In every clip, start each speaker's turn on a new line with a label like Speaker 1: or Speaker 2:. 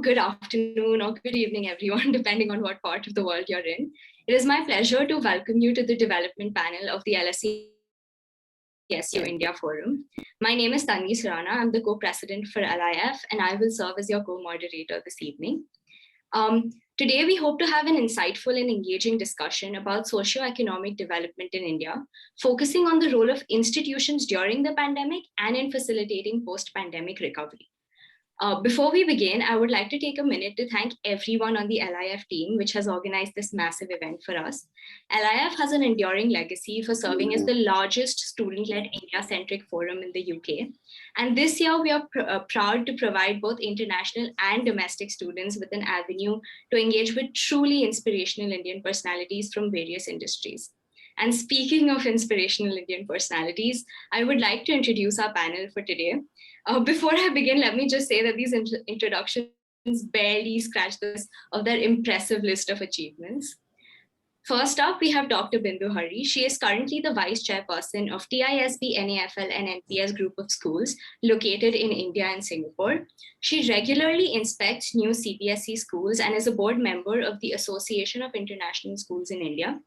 Speaker 1: good afternoon or good evening, everyone, depending on what part of the world you're in. It is my pleasure to welcome you to the development panel of the LSE SU India Forum. My name is Tanvi Surana. I'm the co-president for LIF, and I will serve as your co-moderator this evening. Today, we hope to have an insightful and engaging discussion about socio-economic development in India, focusing on the role of institutions during the pandemic and in facilitating post-pandemic recovery. Before we begin, I would like to take a minute to thank everyone on the LIF team, which has organized this massive event for us. LIF has an enduring legacy for serving as the largest student-led India-centric forum in the UK. And this year, we are proud to provide both international and domestic students with an avenue to engage with truly inspirational Indian personalities from various industries. And speaking of inspirational Indian personalities, I would like to introduce our panel for today. Before I begin, let me just say that these introductions barely scratch the surface of their impressive list of achievements. First up, we have Dr. Bindu Hari. She is currently the Vice-Chairperson of TISB, NAFL, and NPS group of schools located in India and Singapore. She regularly inspects new CBSE schools and is a board member of the Association of International Schools in India.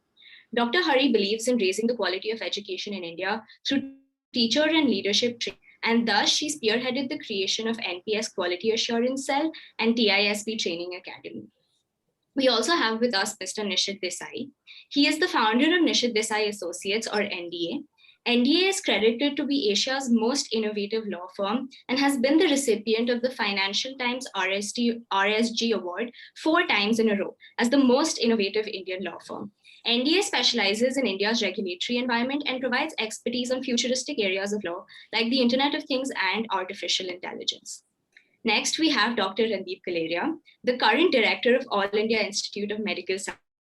Speaker 1: Dr. Hari believes in raising the quality of education in India through teacher and leadership training, and thus she spearheaded the creation of NPS Quality Assurance Cell and TISB Training Academy. We also have with us Mr. Nishit Desai. He is the founder of Nishit Desai Associates, or NDA. NDA is credited to be Asia's most innovative law firm and has been the recipient of the Financial Times RSG Award 4 times in a row as the most innovative Indian law firm. NDA specializes in India's regulatory environment and provides expertise on futuristic areas of law like the Internet of Things and artificial intelligence. Next, we have Dr. Randeep Galeria, the current director of All India Institute of Medical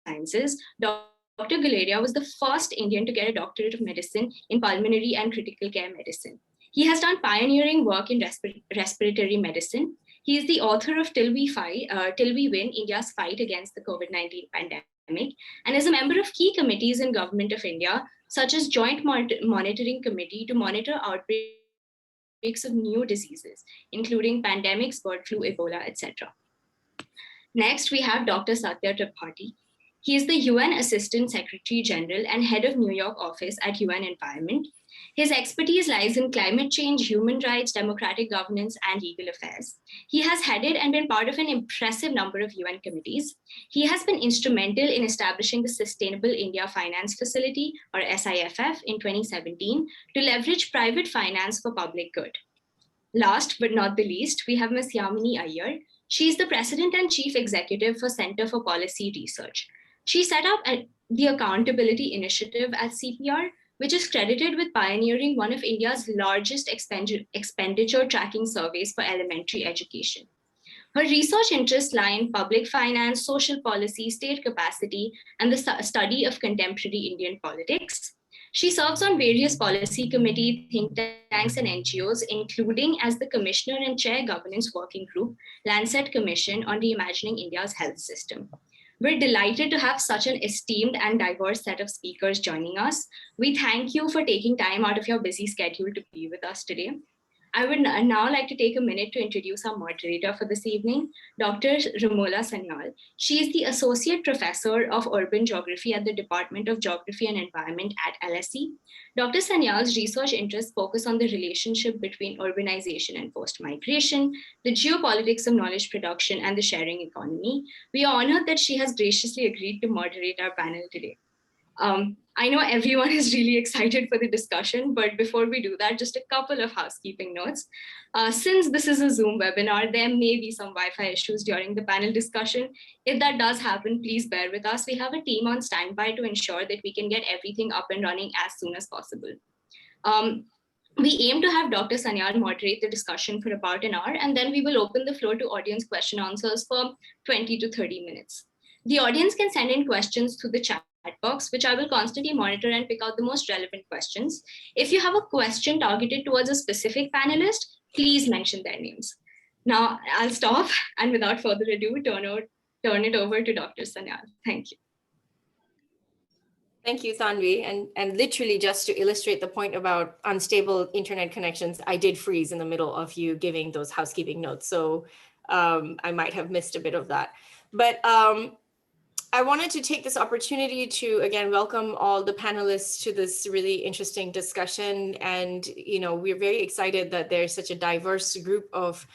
Speaker 1: Sciences. Dr. Guleria was the first Indian to get a doctorate of medicine in pulmonary and critical care medicine. He has done pioneering work in respiratory medicine. He is the author of Till We Win, India's Fight Against the COVID-19 Pandemic, and is a member of key committees in Government of India, such as Joint Monitoring Committee to monitor outbreaks of new diseases, including pandemics, bird flu, Ebola, etc. Next, we have Dr. Satya Trapati. He is the UN Assistant Secretary General and head of New York office at UN Environment. His expertise lies in climate change, human rights, democratic governance, and legal affairs. He has headed and been part of an impressive number of UN committees. He has been instrumental in establishing the Sustainable India Finance Facility, or SIFF, in 2017 to leverage private finance for public good. Last but not the least, we have Ms. Yamini Aiyar. She is the President and Chief Executive for Center for Policy Research. She set up the Accountability Initiative at CPR, which is credited with pioneering one of India's largest expenditure tracking surveys for elementary education. Her research interests lie in public finance, social policy, state capacity, and the study of contemporary Indian politics. She serves on various policy committees, think tanks, and NGOs, including as the Commissioner and Chair Governance Working Group, Lancet Commission on Reimagining India's Health System. We're delighted to have such an esteemed and diverse set of speakers joining us. We thank you for taking time out of your busy schedule to be with us today. I would now like to take a minute to introduce our moderator for this evening, Dr. Romola Sanyal. She is the Associate Professor of Urban Geography at the Department of Geography and Environment at LSE. Dr. Sanyal's research interests focus on the relationship between urbanization and post-migration, the geopolitics of knowledge production, and the sharing economy. We are honored that she has graciously agreed to moderate our panel today. I know everyone is really excited for the discussion, but before we do that, just a couple of housekeeping notes. Since this is a Zoom webinar, there may be some Wi-Fi issues during the panel discussion. If that does happen, please bear with us. We have a team on standby to ensure that we can get everything up and running as soon as possible. We aim to have Dr. Sanyal moderate the discussion for about an hour, and then we will open the floor to audience question answers for 20 to 30 minutes. The audience can send in questions through the chat box, which I will constantly monitor and pick out the most relevant questions. If you have a question targeted towards a specific panelist, please mention their names. Now I'll stop, and without further ado, turn it over to Dr. Sanyal. Thank you.
Speaker 2: Thank you, Tanvi. And literally just to illustrate the point about unstable internet connections, I did freeze in the middle of you giving those housekeeping notes. So I might have missed a bit of that. But I wanted to take this opportunity to, again, welcome all the panelists to this really interesting discussion. And, we're very excited that there's such a diverse group of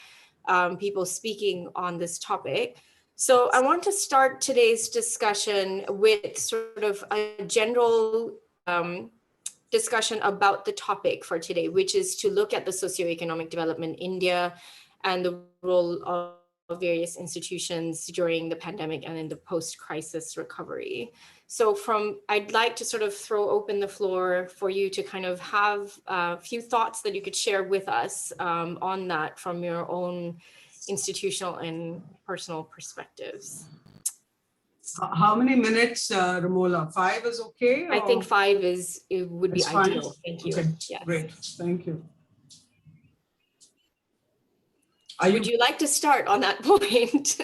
Speaker 2: people speaking on this topic. So I want to start today's discussion with sort of a general discussion about the topic for today, which is to look at the socioeconomic development in India and the role of various institutions during the pandemic and in the post-crisis recovery. So I'd like to sort of throw open the floor for you to kind of have a few thoughts that you could share with us on that from your own institutional and personal perspectives.
Speaker 3: How many minutes, Ramola? 5 is okay?
Speaker 2: I think 5 would be ideal.
Speaker 3: Fine.
Speaker 2: Thank you.
Speaker 3: Okay,
Speaker 2: yes.
Speaker 3: Great. Thank you.
Speaker 2: Would you like to start on that point?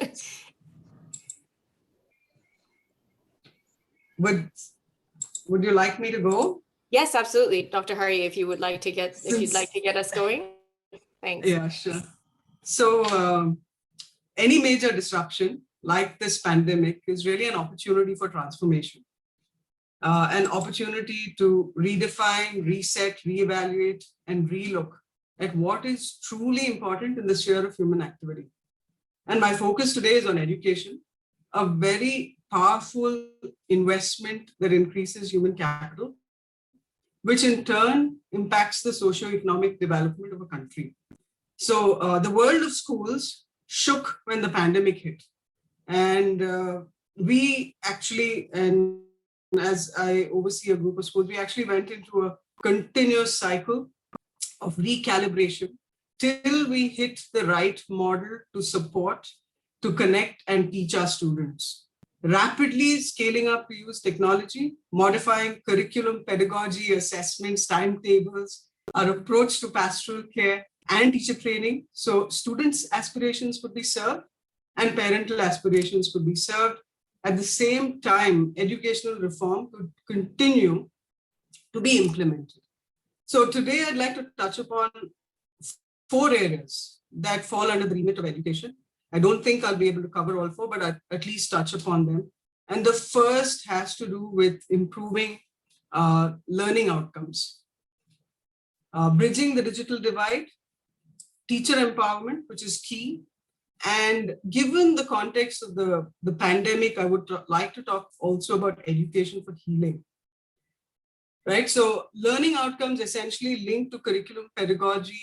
Speaker 3: Would you like me to go?
Speaker 2: Yes, absolutely, Dr. Hari. If you'd like to get us going, thanks.
Speaker 3: Yeah, sure. So any major disruption like this pandemic is really an opportunity for transformation, an opportunity to redefine, reset, reevaluate, and relook at what is truly important in the sphere of human activity. And my focus today is on education, a very powerful investment that increases human capital, which in turn impacts the socio-economic development of a country. So the world of schools shook when the pandemic hit. And we actually, and as I oversee a group of schools, we actually went into a continuous cycle of recalibration till we hit the right model to support, to connect and teach our students. Rapidly scaling up to use technology, modifying curriculum, pedagogy, assessments, timetables, our approach to pastoral care and teacher training. So students' aspirations could be served and parental aspirations could be served. At the same time, educational reform could continue to be implemented. So today I'd like to touch upon 4 areas that fall under the remit of education. I don't think I'll be able to cover all 4, but I'll at least touch upon them. And the first has to do with improving learning outcomes, bridging the digital divide, teacher empowerment, which is key. And given the context of the pandemic, I would like to talk also about education for healing. Right, so learning outcomes essentially linked to curriculum, pedagogy,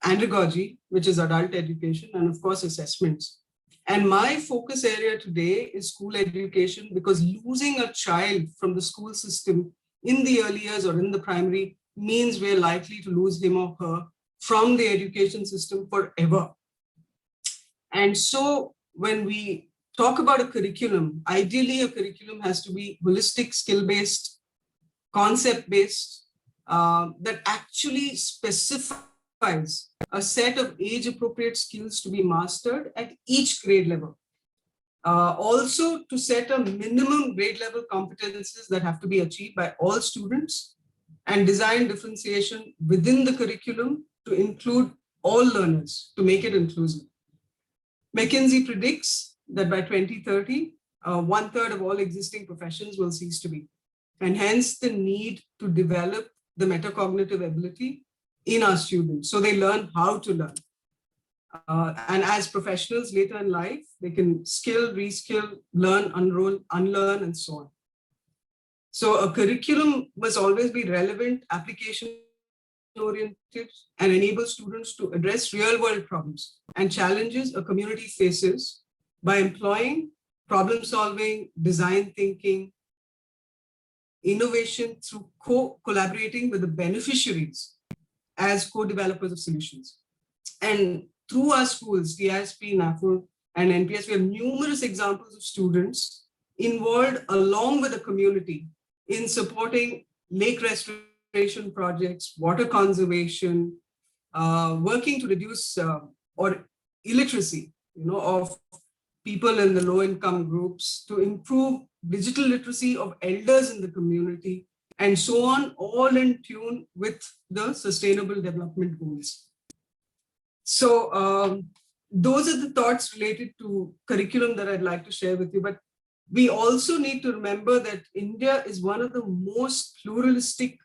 Speaker 3: andragogy, which is adult education, and of course assessments. And my focus area today is school education, because losing a child from the school system in the early years or in the primary means we're likely to lose him or her from the education system forever. And so when we talk about a curriculum, ideally a curriculum has to be holistic, skill-based, concept-based, that actually specifies a set of age-appropriate skills to be mastered at each grade level. Also to set a minimum grade level competencies that have to be achieved by all students, and design differentiation within the curriculum to include all learners to make it inclusive. McKinsey predicts that by 2030, 1/3 of all existing professions will cease to be, and hence the need to develop the metacognitive ability in our students so they learn how to learn. And as professionals later in life, they can skill, reskill, learn, unroll, unlearn, and so on. So a curriculum must always be relevant, application-oriented, and enable students to address real-world problems and challenges a community faces by employing problem-solving, design thinking, innovation through collaborating with the beneficiaries as co-developers of solutions. And through our schools, DISP, NAFO, and NPS, we have numerous examples of students involved along with the community in supporting lake restoration projects, water conservation, working to reduce or illiteracy, of people in the low-income groups, to improve digital literacy of elders in the community, and so on, all in tune with the Sustainable Development Goals. So those are the thoughts related to curriculum that I'd like to share with you. But we also need to remember that India is one of the most pluralistic,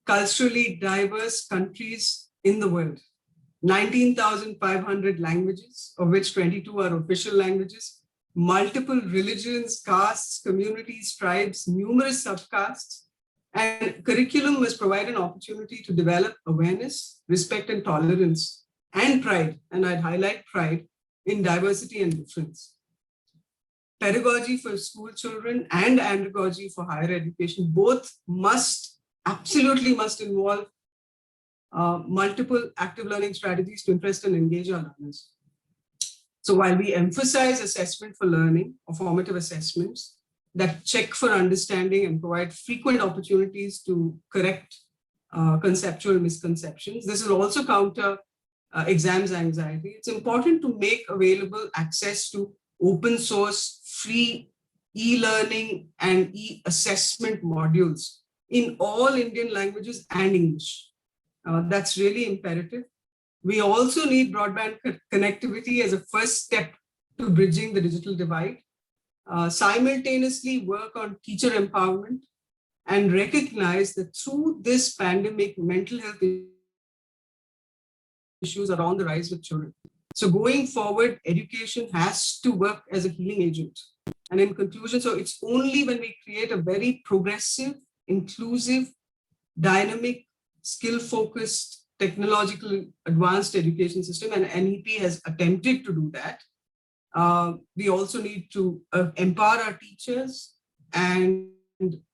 Speaker 3: culturally diverse countries in the world. 19,500 languages, of which 22 are official languages, multiple religions, castes, communities, tribes, numerous subcastes, and curriculum must provide an opportunity to develop awareness, respect and tolerance, and pride, and I'd highlight pride, in diversity and difference. Pedagogy for school children and andragogy for higher education both absolutely must involve multiple active learning strategies to interest and engage our learners. So while we emphasize assessment for learning or formative assessments that check for understanding and provide frequent opportunities to correct conceptual misconceptions, this will also counter exams anxiety. It's important to make available access to open source, free e-learning and e-assessment modules in all Indian languages and English. That's really imperative. We also need broadband connectivity as a first step to bridging the digital divide. Simultaneously work on teacher empowerment and recognize that through this pandemic, mental health issues are on the rise with children. So going forward, education has to work as a healing agent. And in conclusion, so it's only when we create a very progressive, inclusive, dynamic, skill-focused, technological advanced education system, and NEP has attempted to do that. We also need to empower our teachers, and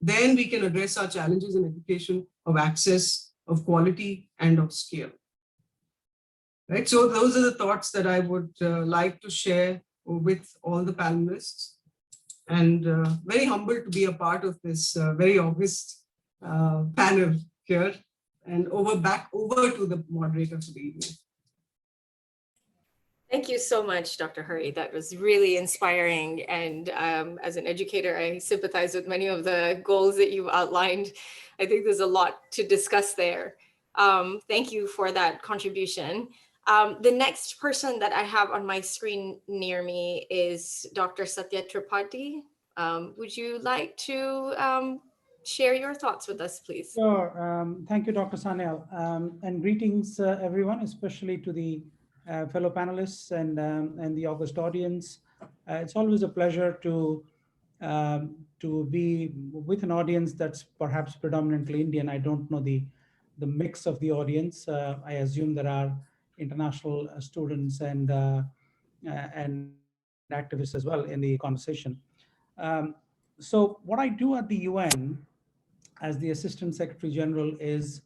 Speaker 3: then we can address our challenges in education of access, of quality, and of scale. Right, so those are the thoughts that I would like to share with all the panelists, and very humbled to be a part of this very august panel here. And back over to the moderator for the evening.
Speaker 2: Thank you so much, Dr. Hari. That was really inspiring. And as an educator, I sympathize with many of the goals that you've outlined. I think there's a lot to discuss there. Thank you for that contribution. The next person that I have on my screen near me is Dr. Satya Trapati. Would you like to share your thoughts with us, please?
Speaker 4: Sure. Thank you, Dr. Sanil. And greetings, everyone, especially to the fellow panelists and the august audience. It's always a pleasure to be with an audience that's perhaps predominantly Indian. I don't know the mix of the audience. I assume there are international students and activists as well in the conversation. So what I do at the UN as the Assistant Secretary General is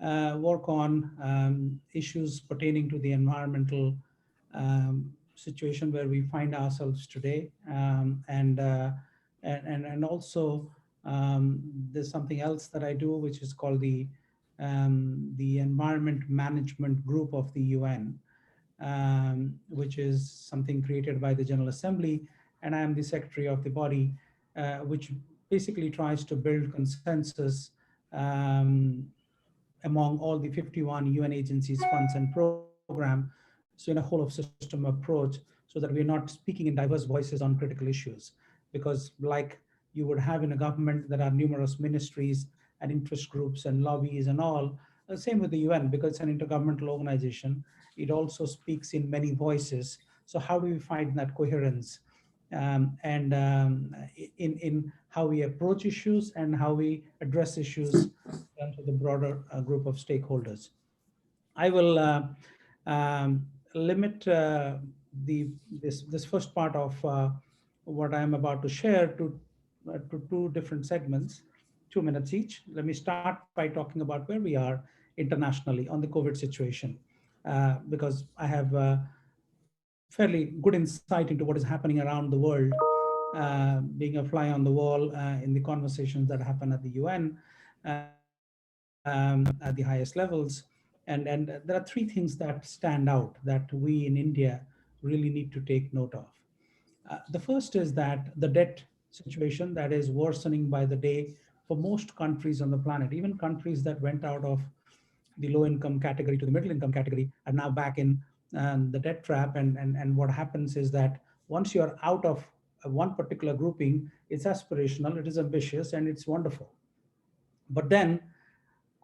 Speaker 4: work on issues pertaining to the environmental situation where we find ourselves today, and also there's something else that I do, which is called the Environment Management Group of the UN, which is something created by the General Assembly, and I am the Secretary of the body, which basically tries to build consensus among all the 51 UN agencies, funds, and program, so in a whole of system approach, so that we're not speaking in diverse voices on critical issues. Because like you would have in a government, there are numerous ministries and interest groups and lobbies and all. Same with the UN, because it's an intergovernmental organization. It also speaks in many voices. So how do we find that coherence in how we approach issues and how we address issues to the broader group of stakeholders? I will limit this first part of what I am about to share to two different segments, 2 minutes each. Let me start by talking about where we are internationally on the COVID situation, because I have fairly good insight into what is happening around the world, being a fly on the wall in the conversations that happen at the UN at the highest levels. And there are three things that stand out that we in India really need to take note of. The first is that the debt situation that is worsening by the day for most countries on the planet, even countries that went out of the low income category to the middle income category, are now back in the debt trap. And what happens is that once you're out of one particular grouping, it's aspirational, it is ambitious, and it's wonderful. But then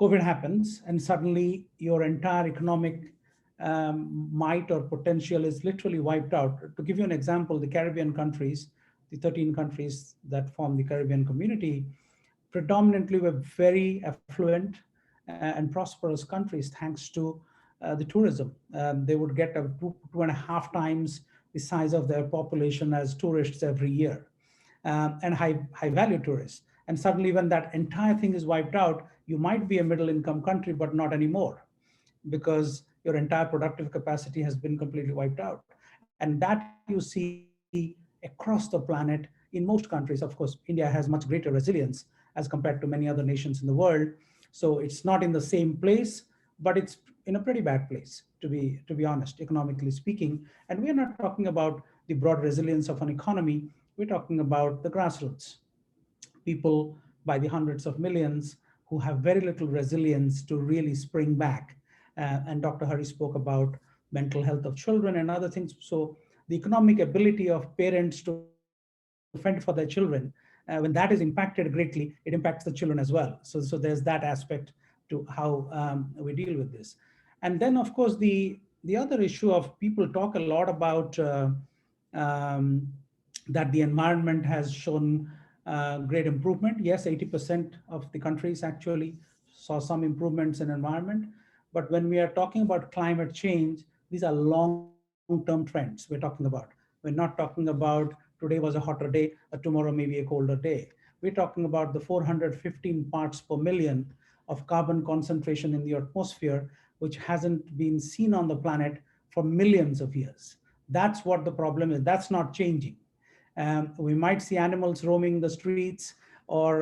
Speaker 4: COVID happens, and suddenly your entire economic might or potential is literally wiped out. To give you an example, the Caribbean countries, the 13 countries that form the Caribbean community, predominantly were very affluent and prosperous countries thanks to the tourism. They would get 2.5 times the size of their population as tourists every year, and high value tourists. And suddenly, when that entire thing is wiped out, you might be a middle income country, but not anymore, because your entire productive capacity has been completely wiped out. And that you see across the planet in most countries. Of course, India has much greater resilience as compared to many other nations in the world. So it's not in the same place, but it's in a pretty bad place, to be honest, economically speaking. And we're not talking about the broad resilience of an economy. We're talking about the grassroots, people by the hundreds of millions who have very little resilience to really spring back. And Dr. Hari spoke about mental health of children and other things. So the economic ability of parents to fend for their children, when that is impacted greatly, it impacts the children as well. So there's that aspect to how we deal with this. And then, of course, the other issue of people talk a lot about um, that the environment has shown great improvement. Yes, 80% of the countries actually saw some improvements in environment. But when we are talking about climate change, these are long-term trends we're talking about. We're not talking about today was a hotter day, tomorrow may be a colder day. We're talking about the 415 parts per million of carbon concentration in the atmosphere, which hasn't been seen on the planet for millions of years. That's what the problem is. That's not changing. We might see animals roaming the streets, or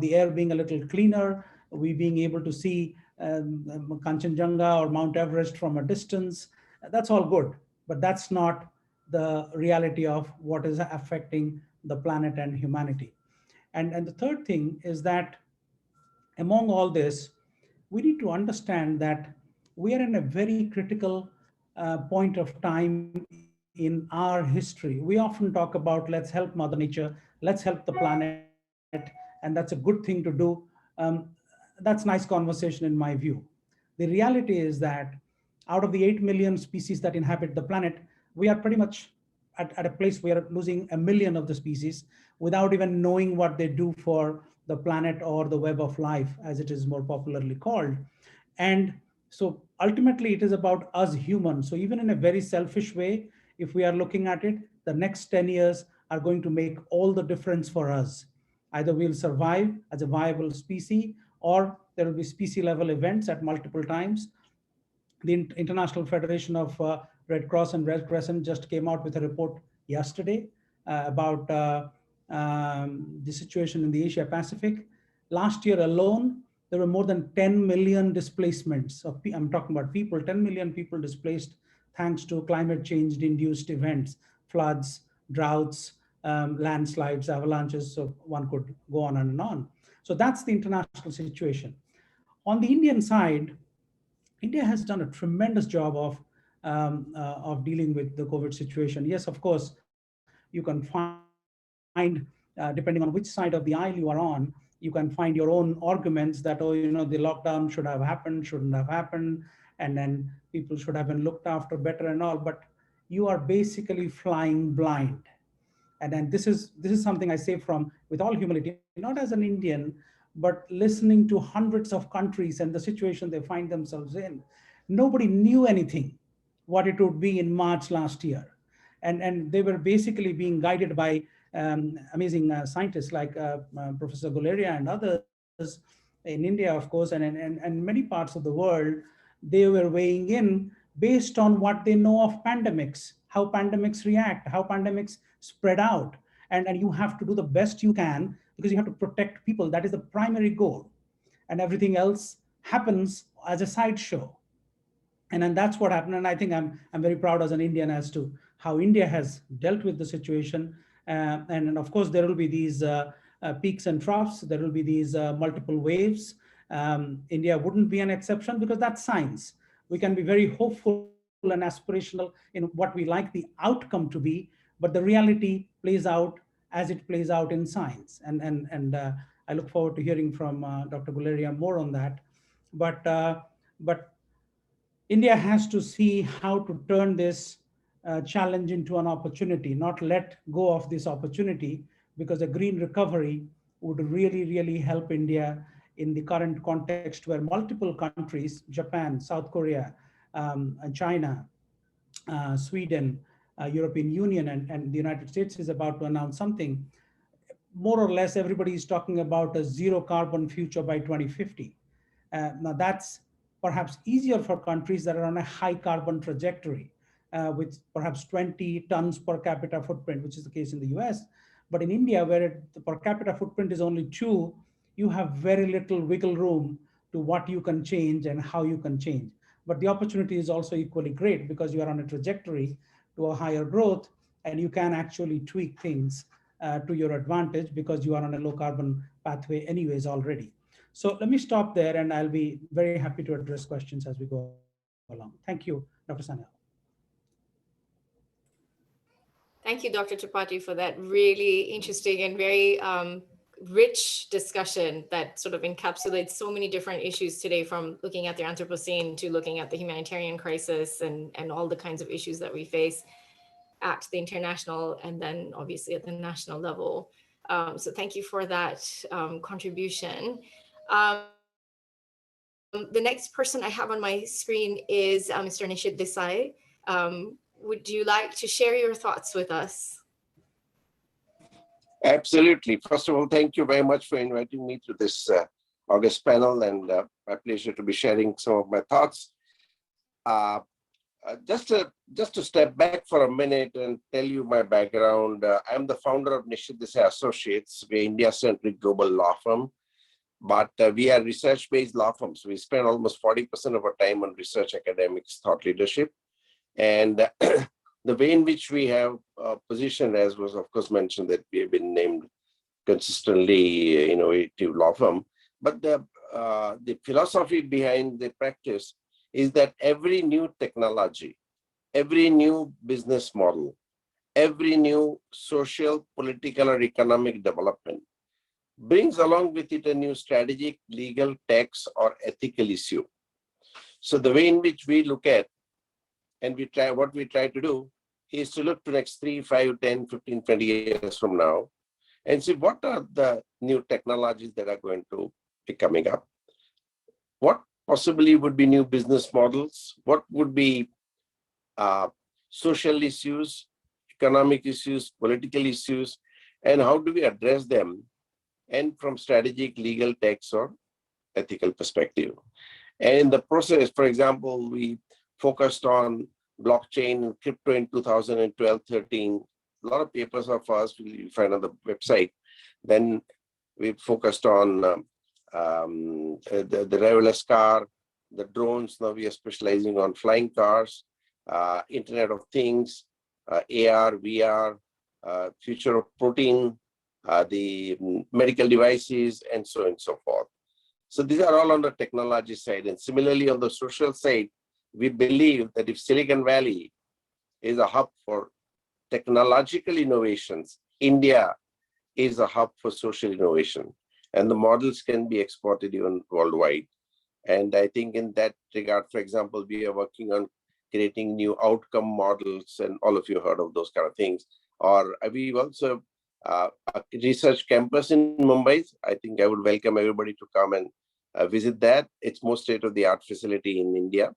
Speaker 4: the air being a little cleaner, we being able to see Kanchenjunga or Mount Everest from a distance. That's all good, but that's not the reality of what is affecting the planet and humanity. And the third thing is that among all this, we need to understand that we are in a very critical point of time in our history. We often talk about let's help Mother Nature, let's help the planet, and that's a good thing to do. That's nice conversation in my view. The reality is that out of the 8 million species that inhabit the planet, we are pretty much at a place where we are losing 1 million of the species without even knowing what they do for the planet or the web of life, as it is more popularly called. And so ultimately, it is about us humans. So even in a very selfish way, if we are looking at it, the next 10 years are going to make all the difference for us. Either we'll survive as a viable species, or there will be species level events at multiple times. The International Federation of Red Cross and Red Crescent just came out with a report yesterday about the situation in the Asia Pacific. Last year alone, there were more than 10 million displacements of, I'm talking about people, 10 million people displaced thanks to climate change induced events, floods, droughts, landslides, avalanches. So one could go on and on. So that's the international situation. On the Indian side, India has done a tremendous job of dealing with the COVID situation. Yes, of course, you can find, depending on which side of the aisle you are on, you can find your own arguments that, oh, the lockdown should have happened, shouldn't have happened, and then people should have been looked after better and all. But you are basically flying blind. And then this is something I say from with all humility, not as an Indian, but listening to hundreds of countries and the situation they find themselves in. Nobody knew anything what it would be in March last year. And they were basically being guided by amazing scientists like Professor Guleria and others in India, of course, and many parts of the world. They were weighing in based on what they know of pandemics, how pandemics react, how pandemics spread out. And you have to do the best you can because you have to protect people. That is the primary goal. And everything else happens as a sideshow. And then that's what happened. And I think I'm very proud as an Indian as to how India has dealt with the situation. And of course, there will be these peaks and troughs. There will be these multiple waves. India wouldn't be an exception because that's science. We can be very hopeful and aspirational in what we like the outcome to be, but the reality plays out as it plays out in science. And I look forward to hearing from Dr. Guleria more on that. But India has to see how to turn this challenge into an opportunity, not let go of this opportunity, because a green recovery would really, really help India in the current context where multiple countries, Japan, South Korea, China, Sweden, European Union, and the United States is about to announce something. More or less, everybody is talking about a zero carbon future by 2050. Now that's perhaps easier for countries that are on a high carbon trajectory, with perhaps 20 tons per capita footprint, which is the case in the US. But in India, where the per capita footprint is only 2, you have very little wiggle room to what you can change and how you can change. But the opportunity is also equally great because you are on a trajectory to a higher growth, and you can actually tweak things to your advantage because you are on a low carbon pathway anyways already. So let me stop there, and I'll be very happy to address questions as we go along. Thank you, Dr. Sanyal.
Speaker 2: Thank you, Dr. Tripathi, for that really interesting and very rich discussion that sort of encapsulates so many different issues today, from looking at the Anthropocene to looking at the humanitarian crisis and all the kinds of issues that we face at the international and then obviously at the national level. So thank you for that contribution. The next person I have on my screen is Mr. Nishit Desai. Would you like to share your thoughts with us?
Speaker 5: Absolutely. First of all, thank you very much for inviting me to this August panel, and my pleasure to be sharing some of my thoughts. Just to step back for a minute and tell you my background, I'm the founder of Nishit Desai Associates. We're India-centric global law firm, but we are research-based law firms. We spend almost 40% of our time on research, academics, thought leadership. And the way in which we have positioned, as was of course mentioned, that we have been named consistently innovative law firm. But the philosophy behind the practice is that every new technology, every new business model, every new social, political, or economic development brings along with it a new strategic, legal, tax, or ethical issue. So the way in which we look at and what we try to do is to look to next 3, 5, 10, 15, 20 years from now and see what are the new technologies that are going to be coming up. What possibly would be new business models? What would be social issues, economic issues, political issues, and how do we address them? And from strategic, legal, tax, or ethical perspective. And in the process, for example, we focused on blockchain and crypto in 2012-13. A lot of papers of ours you'll find on the website. Then we focused on the driverless car, the drones. Now we are specializing on flying cars, Internet of Things, AR, VR, future of protein, the medical devices, and so on and so forth. So these are all on the technology side. And similarly, on the social side, we believe that if Silicon Valley is a hub for technological innovations, India is a hub for social innovation. And the models can be exported even worldwide. And I think in that regard, for example, we are working on creating new outcome models, and all of you heard of those kind of things. Or we also a research campus in Mumbai. I think I would welcome everybody to come and visit that. It's most state-of-the-art facility in India,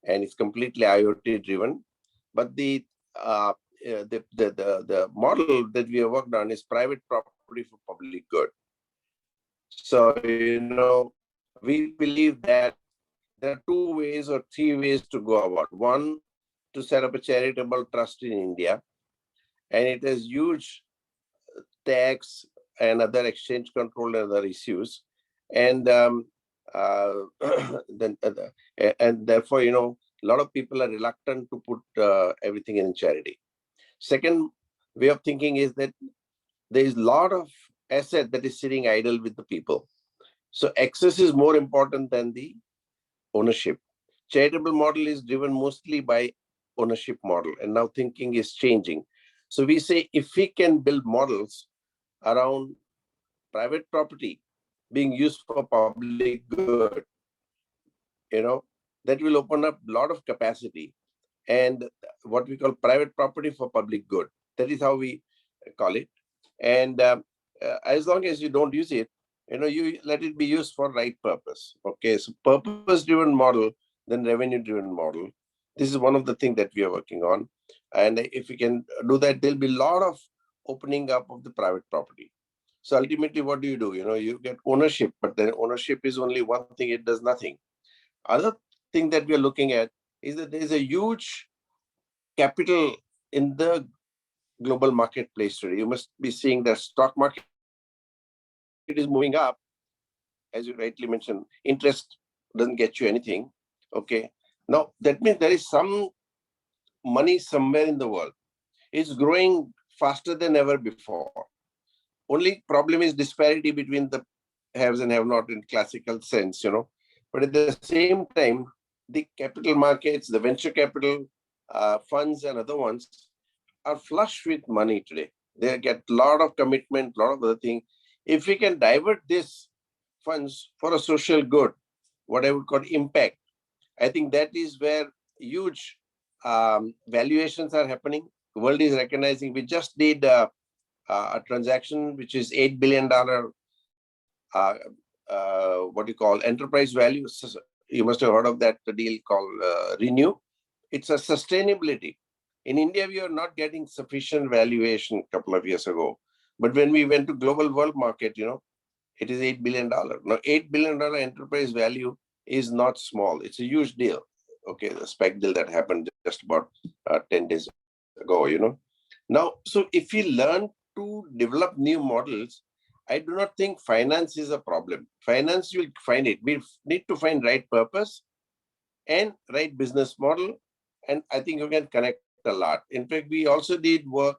Speaker 5: and it's completely IoT driven. But the model that we have worked on is private property for public good. So we believe that there are 2 ways or 3 ways to go about. One, to set up a charitable trust in India, and it has huge tax and other exchange control and other issues, and and therefore a lot of people are reluctant to put everything in charity. Second way of thinking is that there is a lot of asset that is sitting idle with the people. So access is more important than the ownership. charitable model is driven mostly by ownership model, and now thinking is changing. So we say if we can build models around private property being used for public good, that will open up a lot of capacity, and what we call private property for public good. That is how we call it. And as long as you don't use it, you let it be used for right purpose. Okay, so purpose-driven model, then revenue-driven model. This is one of the things that we are working on. And if we can do that, there'll be a lot of opening up of the private property. So ultimately, what do? You get ownership, but then ownership is only one thing, it does nothing. Other thing that we are looking at is that there is a huge capital in the global marketplace today. You must be seeing that stock market is moving up. As you rightly mentioned, interest doesn't get you anything. Okay. Now, that means there is some money somewhere in the world. It's growing faster than ever before. Only problem is disparity between the haves and have not in classical sense, But at the same time, the capital markets, the venture capital funds and other ones are flush with money today. They get a lot of commitment, a lot of other things. If we can divert these funds for a social good, what I would call impact, I think that is where huge valuations are happening. The world is recognizing. We just did a transaction which is $8 billion enterprise value. You must have heard of that deal called Renew. It's a sustainability. In India, we are not getting sufficient valuation a couple of years ago. But when we went to global world market, it is $8 billion. Now, $8 billion enterprise value is not small. It's a huge deal. Okay, the SPAC deal that happened just about 10 days ago, Now, so if we learn to develop new models, I do not think finance is a problem. Finance will find it. We need to find right purpose and right business model. And I think you can connect a lot. In fact, we also did work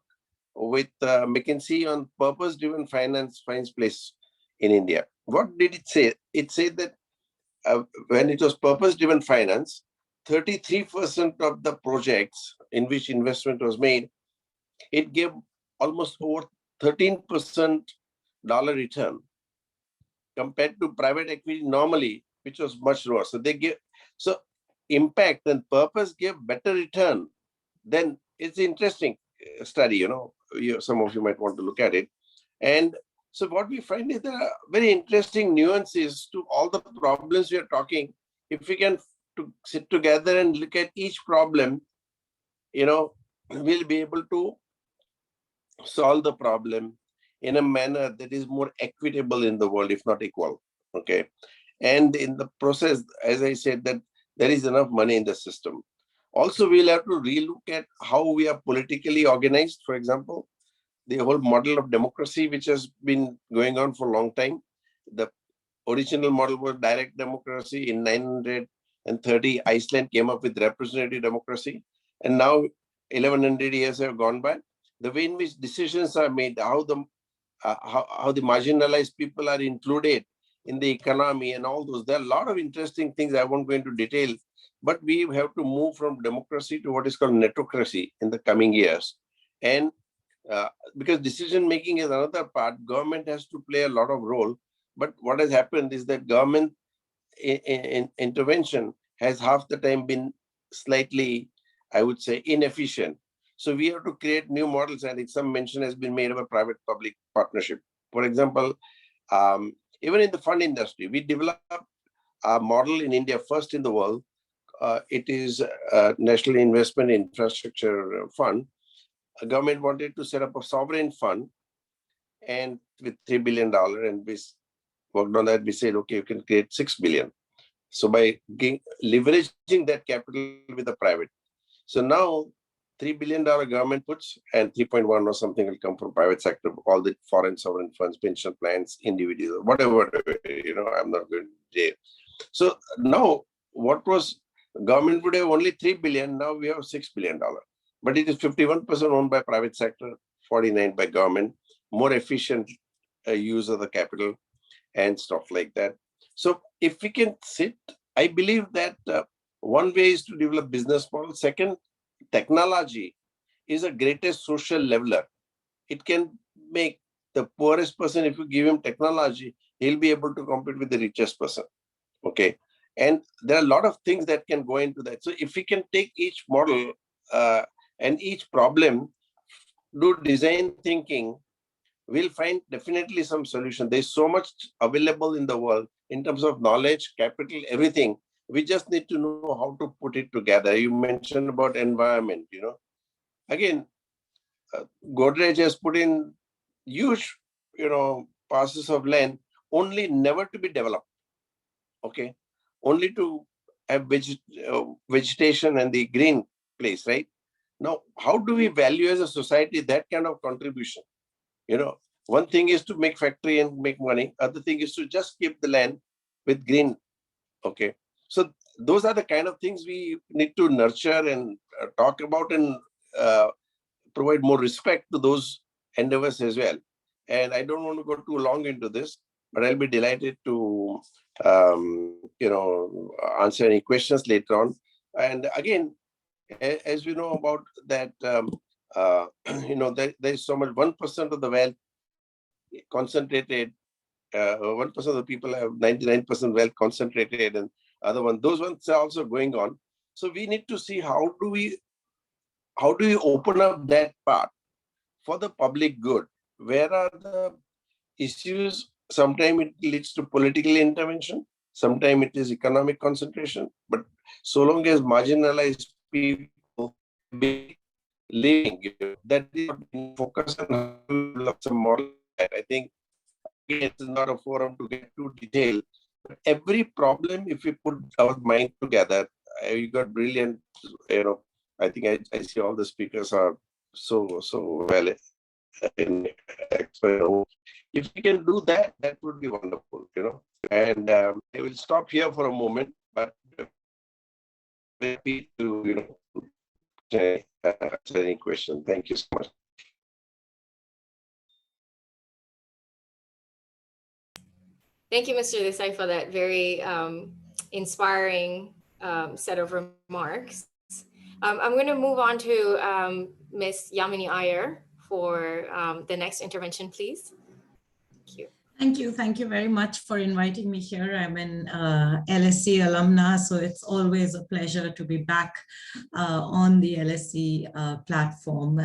Speaker 5: with McKinsey on purpose-driven finance finds place in India. What did it say? It said that when it was purpose-driven finance, 33% of the projects in which investment was made, it gave almost over 13% dollar return compared to private equity normally, which was much lower. So impact and purpose give better return. Then it's an interesting study, some of you might want to look at it. And so what we find is there are very interesting nuances to all the problems we are talking. If we can sit together and look at each problem, we'll be able to solve the problem in a manner that is more equitable in the world, if not equal. Okay. And in the process, as I said, that there is enough money in the system. Also, we'll have to relook at how we are politically organized. For example, the whole model of democracy, which has been going on for a long time. The original model was direct democracy. In 930, Iceland came up with representative democracy. And now 1100 years have gone by. The way in which decisions are made, how the marginalized people are included in the economy and all those. There are a lot of interesting things I won't go into detail, but we have to move from democracy to what is called netocracy in the coming years. And because decision-making is another part, government has to play a lot of role. But what has happened is that government intervention has half the time been slightly, I would say, inefficient. So we have to create new models, and some mention has been made of a private-public partnership. For example, even in the fund industry, we developed a model in India, first in the world. It is a National Investment Infrastructure Fund. A government wanted to set up a sovereign fund, and with $3 billion, and we worked on that. We said, okay, you can create $6 billion. So by leveraging that capital with the private. So now $3 billion government puts, and 3.1 or something will come from private sector, all the foreign sovereign funds, pension plans, individuals, whatever, I'm not going to jail. So now what was government would have only 3 billion, now we have $6 billion. But it is 51% owned by private sector, 49% by government, more efficient use of the capital and stuff like that. So if we can sit, I believe that One way is to develop business model. Second, technology is the greatest social leveler. It can make the poorest person, if you give him technology, he'll be able to compete with the richest person. Okay. And there are a lot of things that can go into that. So if we can take each model and each problem, do design thinking, we'll find definitely some solution. There's so much available in the world in terms of knowledge, capital, everything. We just need to know how to put it together. You mentioned about environment, Again, Godrej has put in huge, parcels of land, only never to be developed. Okay. Only to have vegetation and the green place, right? Now, how do we value as a society that kind of contribution? One thing is to make factory and make money. Other thing is to just keep the land with green. Okay. So those are the kind of things we need to nurture and talk about and provide more respect to those endeavors as well. And I don't want to go too long into this, but I'll be delighted to, answer any questions later on. And again, as we know about that, there's so much, 1% of the wealth concentrated, 1% of the people have 99% wealth concentrated, and other one, those ones are also going on. So we need to see how do we open up that part for the public good? Where are the issues? Sometimes it leads to political intervention, sometimes it is economic concentration, but so long as marginalized people be living, that is what focus on some model. I think again, it's not a forum to get too detailed. But every problem, if we put our mind together, you got brilliant, I think I see all the speakers are so well in expert. If we can do that, that would be wonderful, And I will stop here for a moment, but happy to, answer any question. Thank you so much.
Speaker 2: Thank you, Mr. Desai, for that very inspiring set of remarks. I'm going to move on to Ms. Yamini Aiyar for the next intervention, please. Thank you.
Speaker 6: Thank you very much for inviting me here. I'm an LSE alumna, so it's always a pleasure to be back on the LSE platform.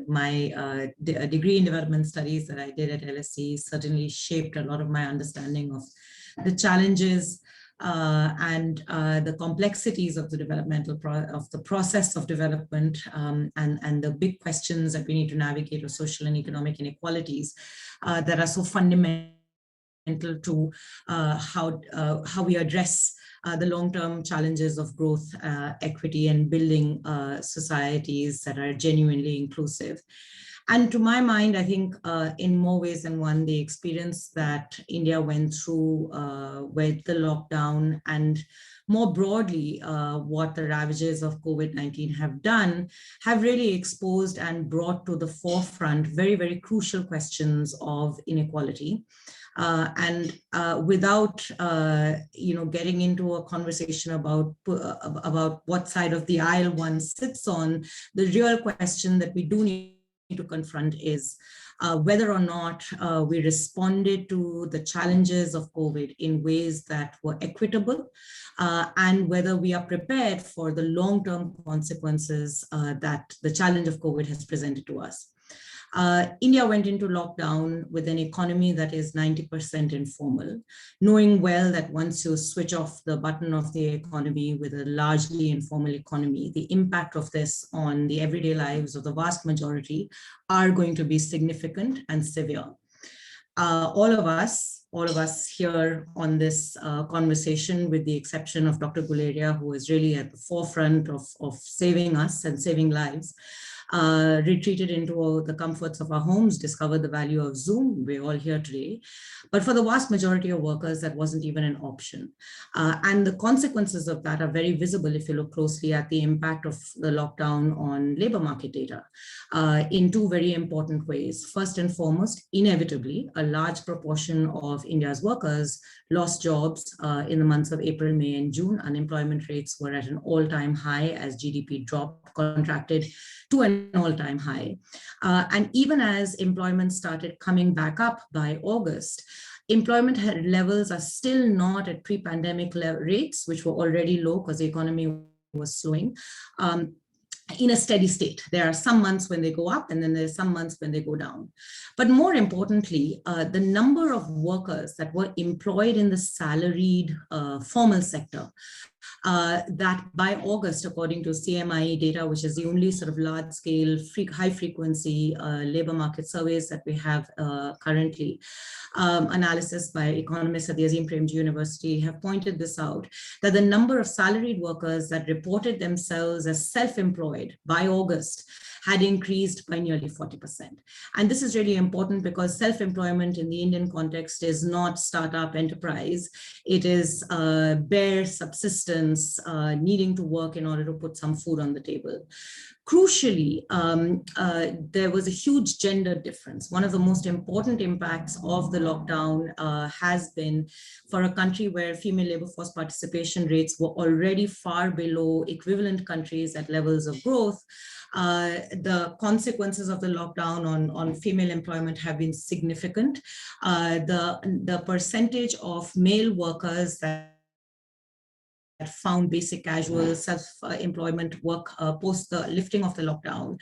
Speaker 6: My degree in development studies that I did at LSE certainly shaped a lot of my understanding of the challenges and the complexities of the process of development and the big questions that we need to navigate of social and economic inequalities that are so fundamental to how we address the long-term challenges of growth, equity, and building societies that are genuinely inclusive. And to my mind, I think in more ways than one, the experience that India went through with the lockdown and more broadly, what the ravages of COVID-19 have done, have really exposed and brought to the forefront very, very crucial questions of inequality. Without getting into a conversation about what side of the aisle one sits on, the real question that we do need to confront is whether or not we responded to the challenges of COVID in ways that were equitable, and whether we are prepared for the long-term consequences that the challenge of COVID has presented to us. India went into lockdown with an economy that is 90% informal, knowing well that once you switch off the button of the economy with a largely informal economy, the impact of this on the everyday lives of the vast majority are going to be significant and severe. All of us here on this conversation, with the exception of Dr. Guleria, who is really at the forefront of saving us and saving lives, retreated into the comforts of our homes, discovered the value of Zoom. We're all here today. But for the vast majority of workers, that wasn't even an option. And the consequences of that are very visible if you look closely at the impact of the lockdown on labor market data in two very important ways. First and foremost, inevitably, a large proportion of India's workers lost jobs in the months of April, May, and June. Unemployment rates were at an all-time high as GDP contracted to an all-time high. And even as employment started coming back up by August, employment levels are still not at pre-pandemic rates, which were already low because the economy was slowing. In a steady state. There are some months when they go up and then there's some months when they go down. But more importantly, the number of workers that were employed in the salaried formal sector that by August, according to CMIE data, which is the only sort of large scale, high frequency labor market surveys that we have currently, analysis by economists at the Azim Premji University have pointed this out, that the number of salaried workers that reported themselves as self-employed by August had increased by nearly 40%. And this is really important because self-employment in the Indian context is not startup enterprise. It is bare subsistence, needing to work in order to put some food on the table. Crucially, there was a huge gender difference. One of the most important impacts of the lockdown has been for a country where female labor force participation rates were already far below equivalent countries at levels of growth. The consequences of the lockdown on female employment have been significant. The percentage of male workers that found basic casual self-employment work post the lifting of the lockdown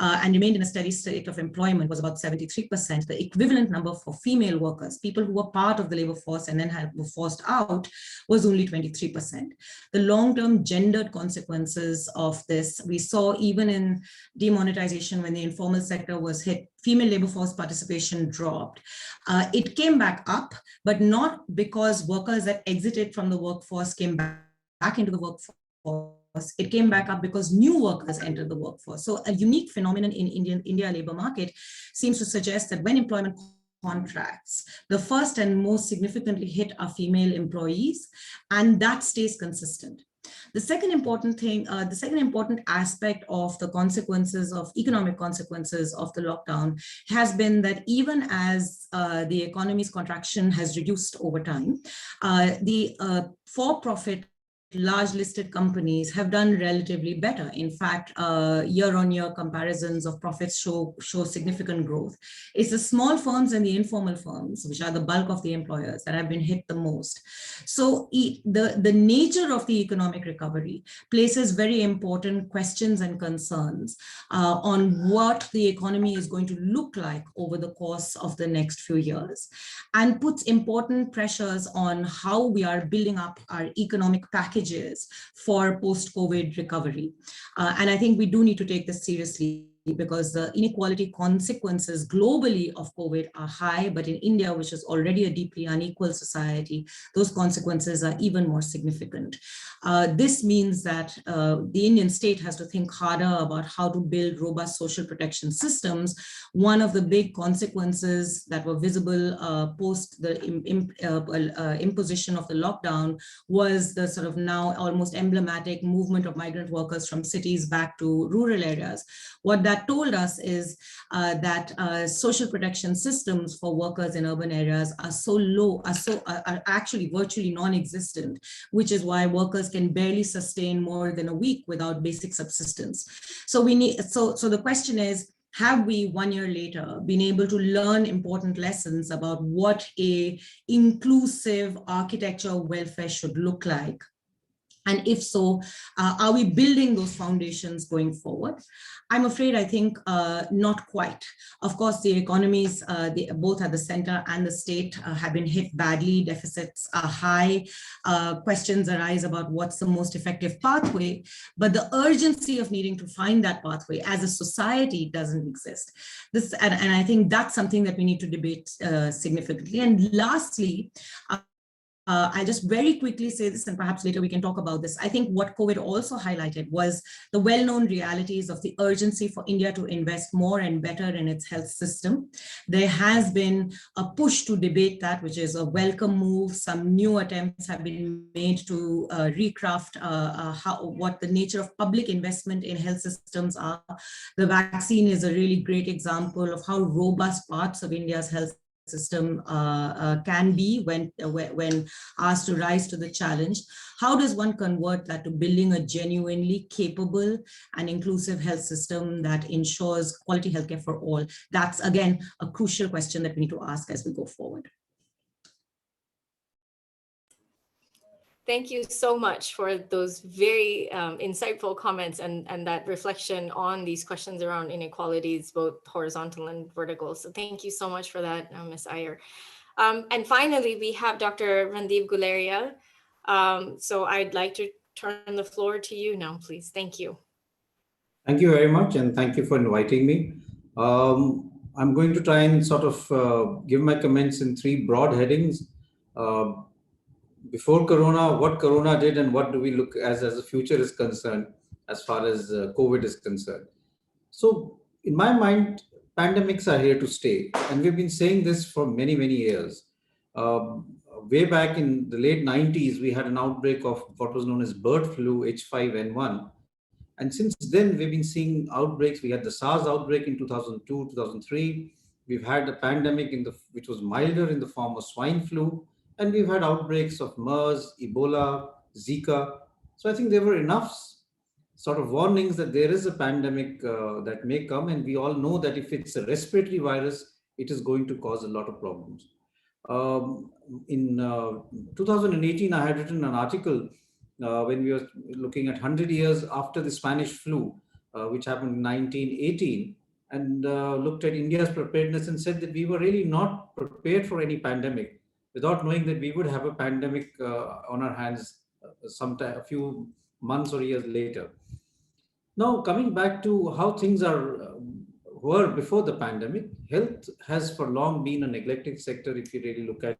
Speaker 6: and remained in a steady state of employment was about 73%. The equivalent number for female workers, people who were part of the labor force and then were forced out, was only 23%. The long-term gendered consequences of this, we saw even in demonetization when the informal sector was hit, female labor force participation dropped. It came back up, but not because workers that exited from the workforce came back into the workforce. It came back up because new workers entered the workforce. So a unique phenomenon in India labor market seems to suggest that when employment contracts, the first and most significantly hit are female employees, and that stays consistent. The second important thing, the second important aspect of the consequences of economic consequences of the lockdown has been that even as the economy's contraction has reduced over time, the for-profit large listed companies have done relatively better. In fact, year-on-year comparisons of profits show significant growth. It's the small firms and the informal firms, which are the bulk of the employers, that have been hit the most. So the nature of the economic recovery places very important questions and concerns on what the economy is going to look like over the course of the next few years, and puts important pressures on how we are building up our economic packages for post-COVID recovery. And I think we do need to take this seriously, because the inequality consequences globally of COVID are high, but in India, which is already a deeply unequal society, those consequences are even more significant. This means that the Indian state has to think harder about how to build robust social protection systems. One of the big consequences that were visible post the imposition of the lockdown was the sort of now almost emblematic movement of migrant workers from cities back to rural areas. What that told us is that social protection systems for workers in urban areas are so low, are actually virtually non-existent, which is why workers can barely sustain more than a week without basic subsistence. So we need, so the question is, have we 1 year later been able to learn important lessons about what a inclusive architecture of welfare should look like? And if so, are we building those foundations going forward? I'm afraid, I think not quite. Of course, the economies, both at the center and the state, have been hit badly. Deficits are high. Questions arise about what's the most effective pathway. But the urgency of needing to find that pathway as a society doesn't exist. And I think that's something that we need to debate significantly. And lastly, I'll just very quickly say this, and perhaps later we can talk about this. I think what COVID also highlighted was the well-known realities of the urgency for India to invest more and better in its health system. There has been a push to debate that, which is a welcome move. Some new attempts have been made to recraft what the nature of public investment in health systems are. The vaccine is a really great example of how robust parts of India's health system can be when asked to rise to the challenge. How does one convert that to building a genuinely capable and inclusive health system that ensures quality healthcare for all? That's, again, a crucial question that we need to ask as we go forward.
Speaker 2: Thank you so much for those very insightful comments and that reflection on these questions around inequalities, both horizontal and vertical. So thank you so much for that, Ms. Aiyar. And finally, we have Dr. Randeep Galeria. So I'd like to turn the floor to you now, please. Thank you.
Speaker 7: Thank you very much, and thank you for inviting me. I'm going to try and sort of give my comments in three broad headings. Before Corona, what Corona did, and what do we look as the future is concerned, as far as COVID is concerned. So in my mind, pandemics are here to stay. And we've been saying this for many, many years. Way back in the late 90s, we had an outbreak of what was known as bird flu, H5N1. And since then, we've been seeing outbreaks. We had the SARS outbreak in 2002, 2003. We've had a pandemic which was milder in the form of swine flu. And we've had outbreaks of MERS, Ebola, Zika. So I think there were enough sort of warnings that there is a pandemic that may come. And we all know that if it's a respiratory virus, it is going to cause a lot of problems. In 2018, I had written an article when we were looking at 100 years after the Spanish flu, which happened in 1918, and looked at India's preparedness and said that we were really not prepared for any pandemic, without knowing that we would have a pandemic on our hands sometime, a few months or years later. Now, coming back to how things were before the pandemic, health has for long been a neglected sector if you really look at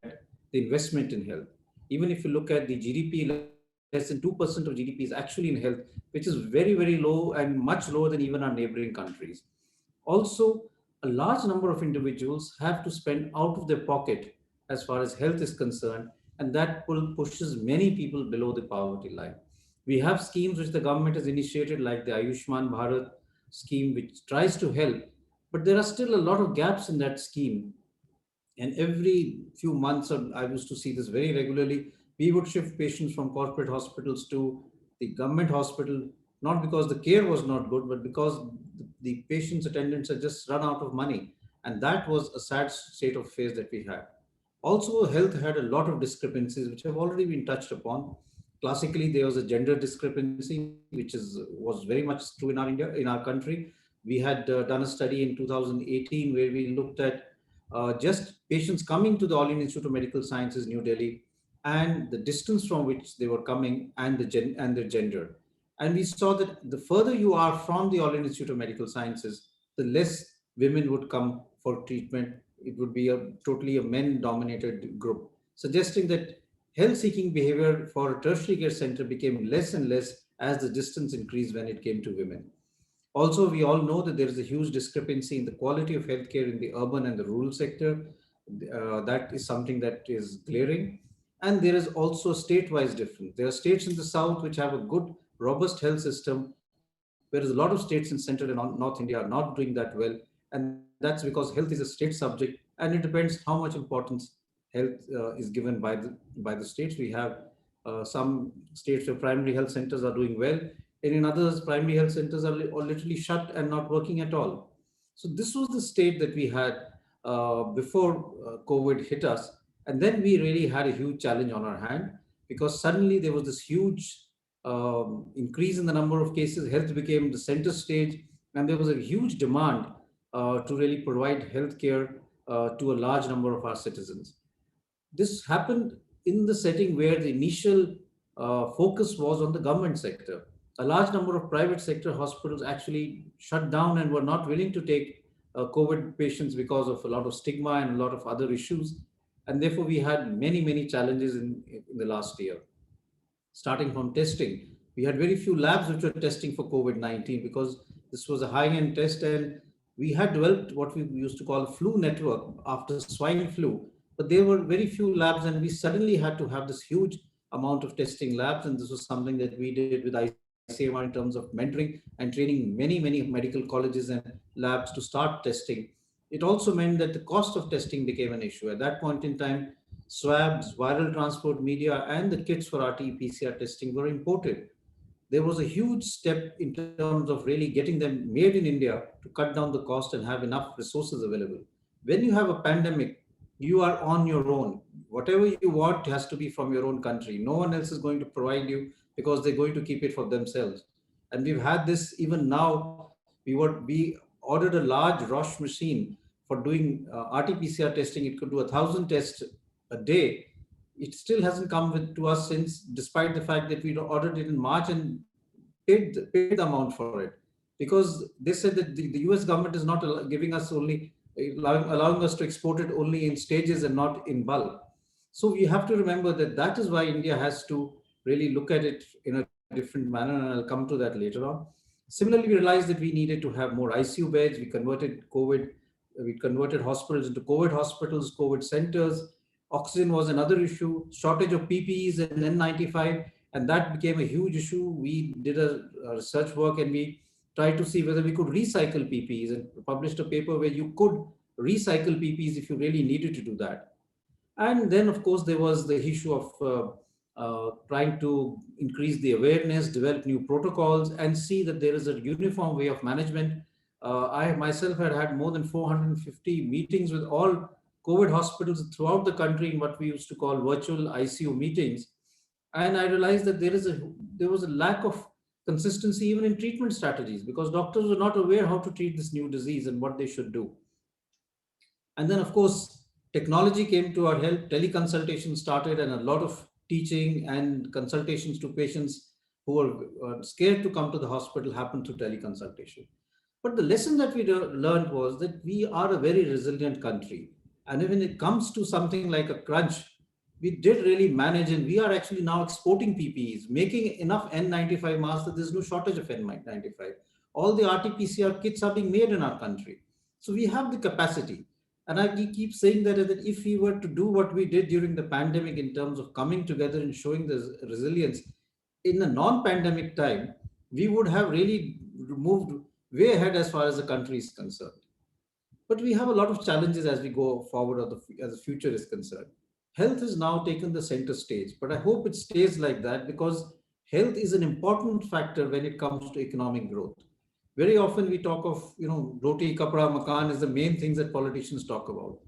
Speaker 7: the investment in health. Even if you look at the GDP, less than 2% of GDP is actually in health, which is very, very low and much lower than even our neighboring countries. Also, a large number of individuals have to spend out of their pocket as far as health is concerned, and that pushes many people below the poverty line. We have schemes which the government has initiated, like the Ayushman Bharat scheme, which tries to help, but there are still a lot of gaps in that scheme. And every few months, I used to see this very regularly, we would shift patients from corporate hospitals to the government hospital, not because the care was not good, but because the patient's attendants had just run out of money. And that was a sad state of affairs that we had. Also, health had a lot of discrepancies, which have already been touched upon. Classically, there was a gender discrepancy, which was very much true in our country. We had done a study in 2018 where we looked at just patients coming to the All India Institute of Medical Sciences, New Delhi, and the distance from which they were coming and their gender. And we saw that the further you are from the All India Institute of Medical Sciences, the less women would come for treatment. It would be totally a men-dominated group, suggesting that health-seeking behavior for a tertiary care center became less and less as the distance increased when it came to women. Also, we all know that there is a huge discrepancy in the quality of healthcare in the urban and the rural sector. That is something that is glaring. And there is also a state-wise difference. There are states in the south which have a good, robust health system, whereas a lot of states in central and North India are not doing that well. And that's because health is a state subject, and it depends how much importance health is given by the states. We have some states where primary health centers are doing well, and in others, primary health centers are literally shut and not working at all. So this was the state that we had before COVID hit us. And then we really had a huge challenge on our hand, because suddenly there was this huge increase in the number of cases. Health became the center stage, and there was a huge demand to really provide healthcare to a large number of our citizens. This happened in the setting where the initial focus was on the government sector. A large number of private sector hospitals actually shut down and were not willing to take COVID patients because of a lot of stigma and a lot of other issues. And therefore, we had many challenges in the last year. Starting from testing, we had very few labs which were testing for COVID-19 because this was a high-end test, and we had developed what we used to call a flu network after swine flu. But there were very few labs, and we suddenly had to have this huge amount of testing labs. And this was something that we did with ICMR in terms of mentoring and training many medical colleges and labs to start testing. It also meant that the cost of testing became an issue. At that point in time, swabs, viral transport media, and the kits for RT-PCR testing were imported. There was a huge step in terms of really getting them made in India to cut down the cost and have enough resources available. When you have a pandemic, you are on your own. Whatever you want has to be from your own country. No one else is going to provide you because they're going to keep it for themselves. And we've had this even now. We ordered a large Roche machine for doing RT-PCR testing. It could do 1,000 tests a day. It still hasn't come to us since, despite the fact that we ordered it in March and paid the amount for it, because they said that the US government is not giving us only allowing us to export it only in stages and not in bulk. So we have to remember that that is why India has to really look at it in a different manner, and I'll come to that later on. Similarly, we realized that we needed to have more ICU beds. We converted hospitals into COVID hospitals, COVID centers. Oxygen was another issue, shortage of PPEs and N95, and that became a huge issue. We did a research work, and we tried to see whether we could recycle PPEs, and published a paper where you could recycle PPEs if you really needed to do that. And then, of course, there was the issue of trying to increase the awareness, develop new protocols, and see that there is a uniform way of management. I myself had more than 450 meetings with all COVID hospitals throughout the country in what we used to call virtual ICU meetings. And I realized that there was a lack of consistency even in treatment strategies, because doctors were not aware how to treat this new disease and what they should do. And then, of course, technology came to our help. Teleconsultation started, and a lot of teaching and consultations to patients who were scared to come to the hospital happened through teleconsultation. But the lesson that we learned was that we are a very resilient country. And when it comes to something like a crunch, we did really manage, and we are actually now exporting PPEs, making enough N95 masks that there's no shortage of N95. All the RT-PCR kits are being made in our country. So we have the capacity. And I keep saying that if we were to do what we did during the pandemic in terms of coming together and showing the resilience in a non-pandemic time, we would have really moved way ahead as far as the country is concerned. But we have a lot of challenges as we go forward as the future is concerned. Health has now taken the center stage, but I hope it stays like that, because health is an important factor when it comes to economic growth. Very often we talk of, roti, kapda, makan is the main things that politicians talk about.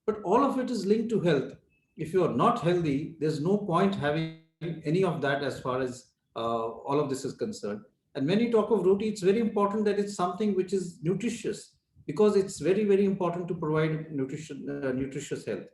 Speaker 7: But all of it is linked to health. If you are not healthy, there's no point having any of that as far as all of this is concerned. And when you talk of roti, it's very important that it's something which is nutritious, because it's very important to provide nutritious health.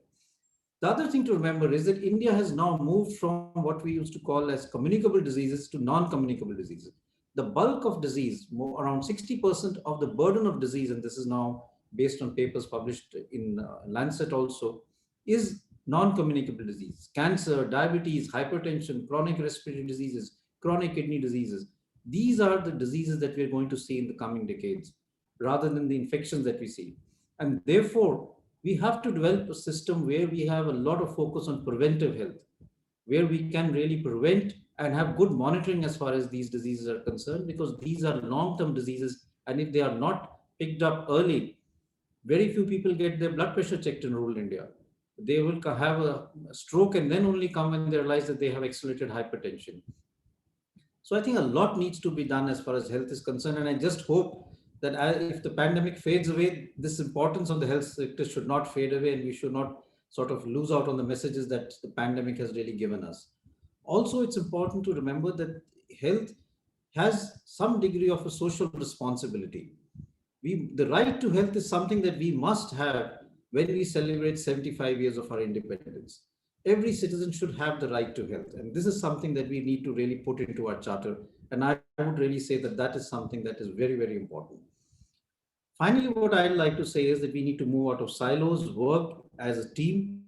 Speaker 7: The other thing to remember is that India has now moved from what we used to call as communicable diseases to non-communicable diseases. The bulk of disease, around 60% of the burden of disease, and this is now based on papers published in Lancet also, is non-communicable disease. Cancer, diabetes, hypertension, chronic respiratory diseases, chronic kidney diseases. These are the diseases that we're going to see in the coming decades, rather than the infections that we see. And therefore, we have to develop a system where we have a lot of focus on preventive health, where we can really prevent and have good monitoring as far as these diseases are concerned, because these are long-term diseases. And if they are not picked up early, very few people get their blood pressure checked in rural India. They will have a stroke and then only come when they realize that they have accelerated hypertension. So I think a lot needs to be done as far as health is concerned. And I just hope that if the pandemic fades away, this importance of the health sector should not fade away, and we should not sort of lose out on the messages that the pandemic has really given us. Also, it's important to remember that health has some degree of a social responsibility. The right to health is something that we must have when we celebrate 75 years of our independence. Every citizen should have the right to health. And this is something that we need to really put into our charter. And I would really say that that is something that is very important. Finally, what I'd like to say is that we need to move out of silos, work as a team,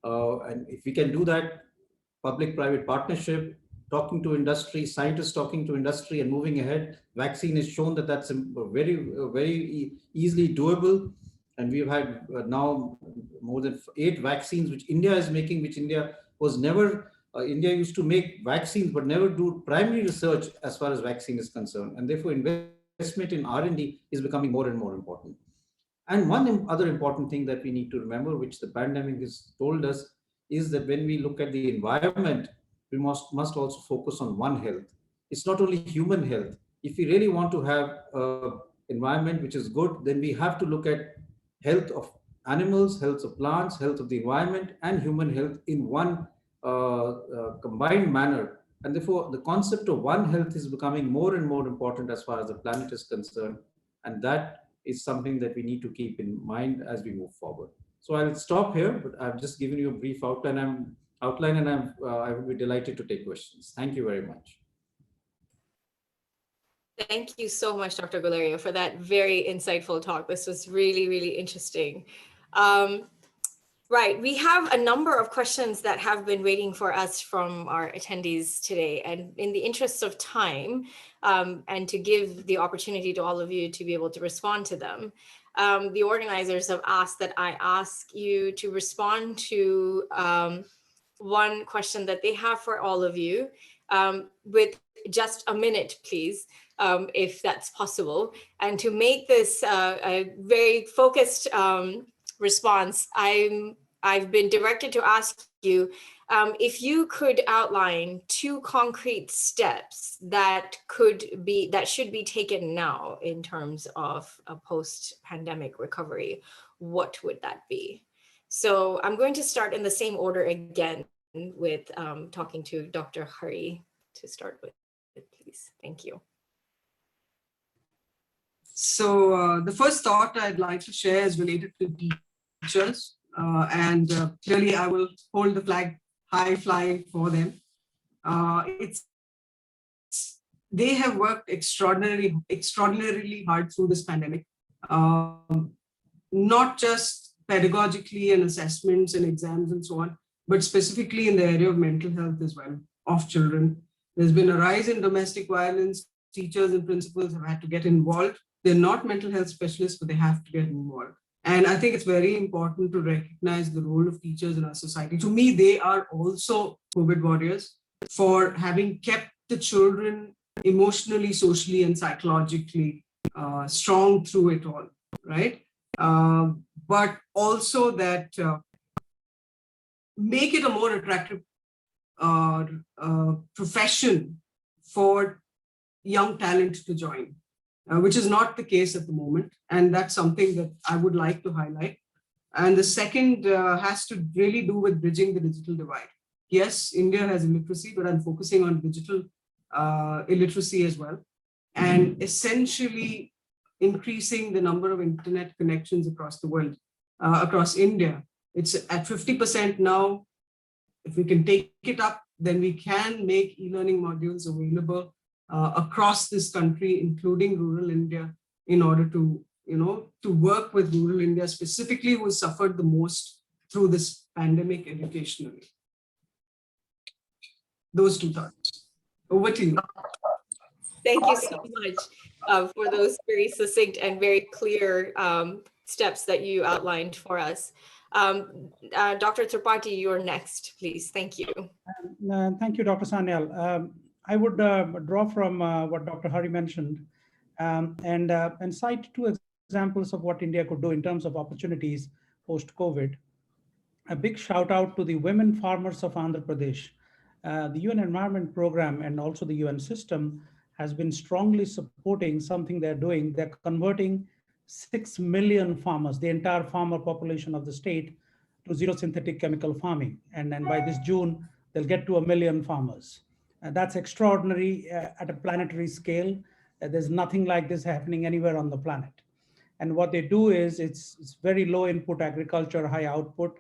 Speaker 7: And if we can do that, public-private partnership, talking to industry, scientists talking to industry and moving ahead, vaccine has shown that that's very easily doable. And we've had now more than 8 vaccines, which India is making, which India was never, India used to make vaccines, but never do primary research as far as vaccine is concerned. And therefore investment in R&D is becoming more and more important. And one other important thing that we need to remember, which the pandemic has told us, is that when we look at the environment, we must also focus on One Health. It's not only human health. If we really want to have an environment which is good, then we have to look at health of animals, health of plants, health of the environment, and human health in one combined manner. And therefore, the concept of One Health is becoming more and more important as far as the planet is concerned. And that is something that we need to keep in mind as we move forward. So I'll stop here, but I've just given you a brief outline, and I would be delighted to take questions. Thank you very much.
Speaker 2: Thank you so much, Dr. Guleria, for that very insightful talk. This was really, really interesting. Right, we have a number of questions that have been waiting for us from our attendees today. And in the interest of time, and to give the opportunity to all of you to be able to respond to them, the organizers have asked that I ask you to respond to one question that they have for all of you with just a minute, please, if that's possible. And to make this a very focused response, I've been directed to ask you if you could outline 2 concrete steps that should be taken now in terms of a post-pandemic recovery. What would that be? So I'm going to start in the same order again with talking to Dr. Hari to start with, please. Thank you.
Speaker 3: So the first thought I'd like to share is related to teachers. Clearly I will hold the flag high flying for them. They have worked extraordinarily hard through this pandemic, not just pedagogically and assessments and exams and so on, but specifically in the area of mental health as well of children. There's been a rise in domestic violence. Teachers and principals have had to get involved. They're not mental health specialists, but they have to get involved. And I think it's very important to recognize the role of teachers in our society. To me, they are also COVID warriors for having kept the children emotionally, socially, and psychologically strong through it all, right? But also that make it a more attractive profession for young talent to join. Which is not the case at the moment. And that's something that I would like to highlight. And the second has to really do with bridging the digital divide. Yes, India has illiteracy, but I'm focusing on digital illiteracy as well. And essentially increasing the number of internet connections across the world, across India. It's at 50% now. If we can take it up, then we can make e-learning modules available across this country, including rural India, in order to, to work with rural India specifically, who suffered the most through this pandemic educationally. Those 2 thoughts. Over to you.
Speaker 2: Thank you so much for those very succinct and very clear steps that you outlined for us. Dr. Tripati, you're next, please. Thank you.
Speaker 4: Thank you, Dr. Sanyal. I would draw from what Dr. Hari mentioned and cite 2 examples of what India could do in terms of opportunities post-COVID. A big shout out to the women farmers of Andhra Pradesh. The UN Environment Program and also the UN system has been strongly supporting something they're doing. They're converting 6 million farmers, the entire farmer population of the state, to zero synthetic chemical farming. And then by this June, they'll get to 1 million farmers. That's extraordinary at a planetary scale. There's nothing like this happening anywhere on the planet. And what they do is it's very low input agriculture, high output.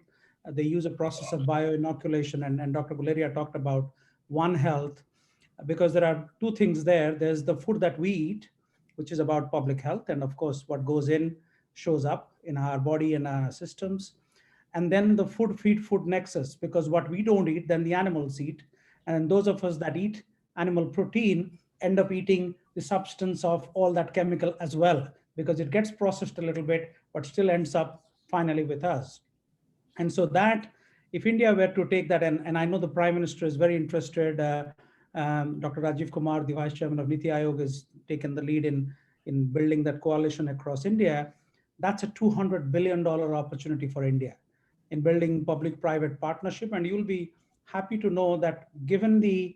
Speaker 4: They use a process of bioinoculation, and Dr. Guleria talked about One Health, because there are 2 things there. There's the food that we eat, which is about public health. And of course, what goes in shows up in our body and our systems. and then the food, feed, food nexus, because what we don't eat, then the animals eat. And those of us that eat animal protein end up eating the substance of all that chemical as well, because it gets processed a little bit, but still ends up finally with us. And so that, if India were to take that, and I know the Prime Minister is very interested, Dr. Rajiv Kumar, the Vice Chairman of Niti Aayog, has taken the lead in building that coalition across India. That's a $200 billion opportunity for India in building public-private partnership. And you'll be happy to know that given the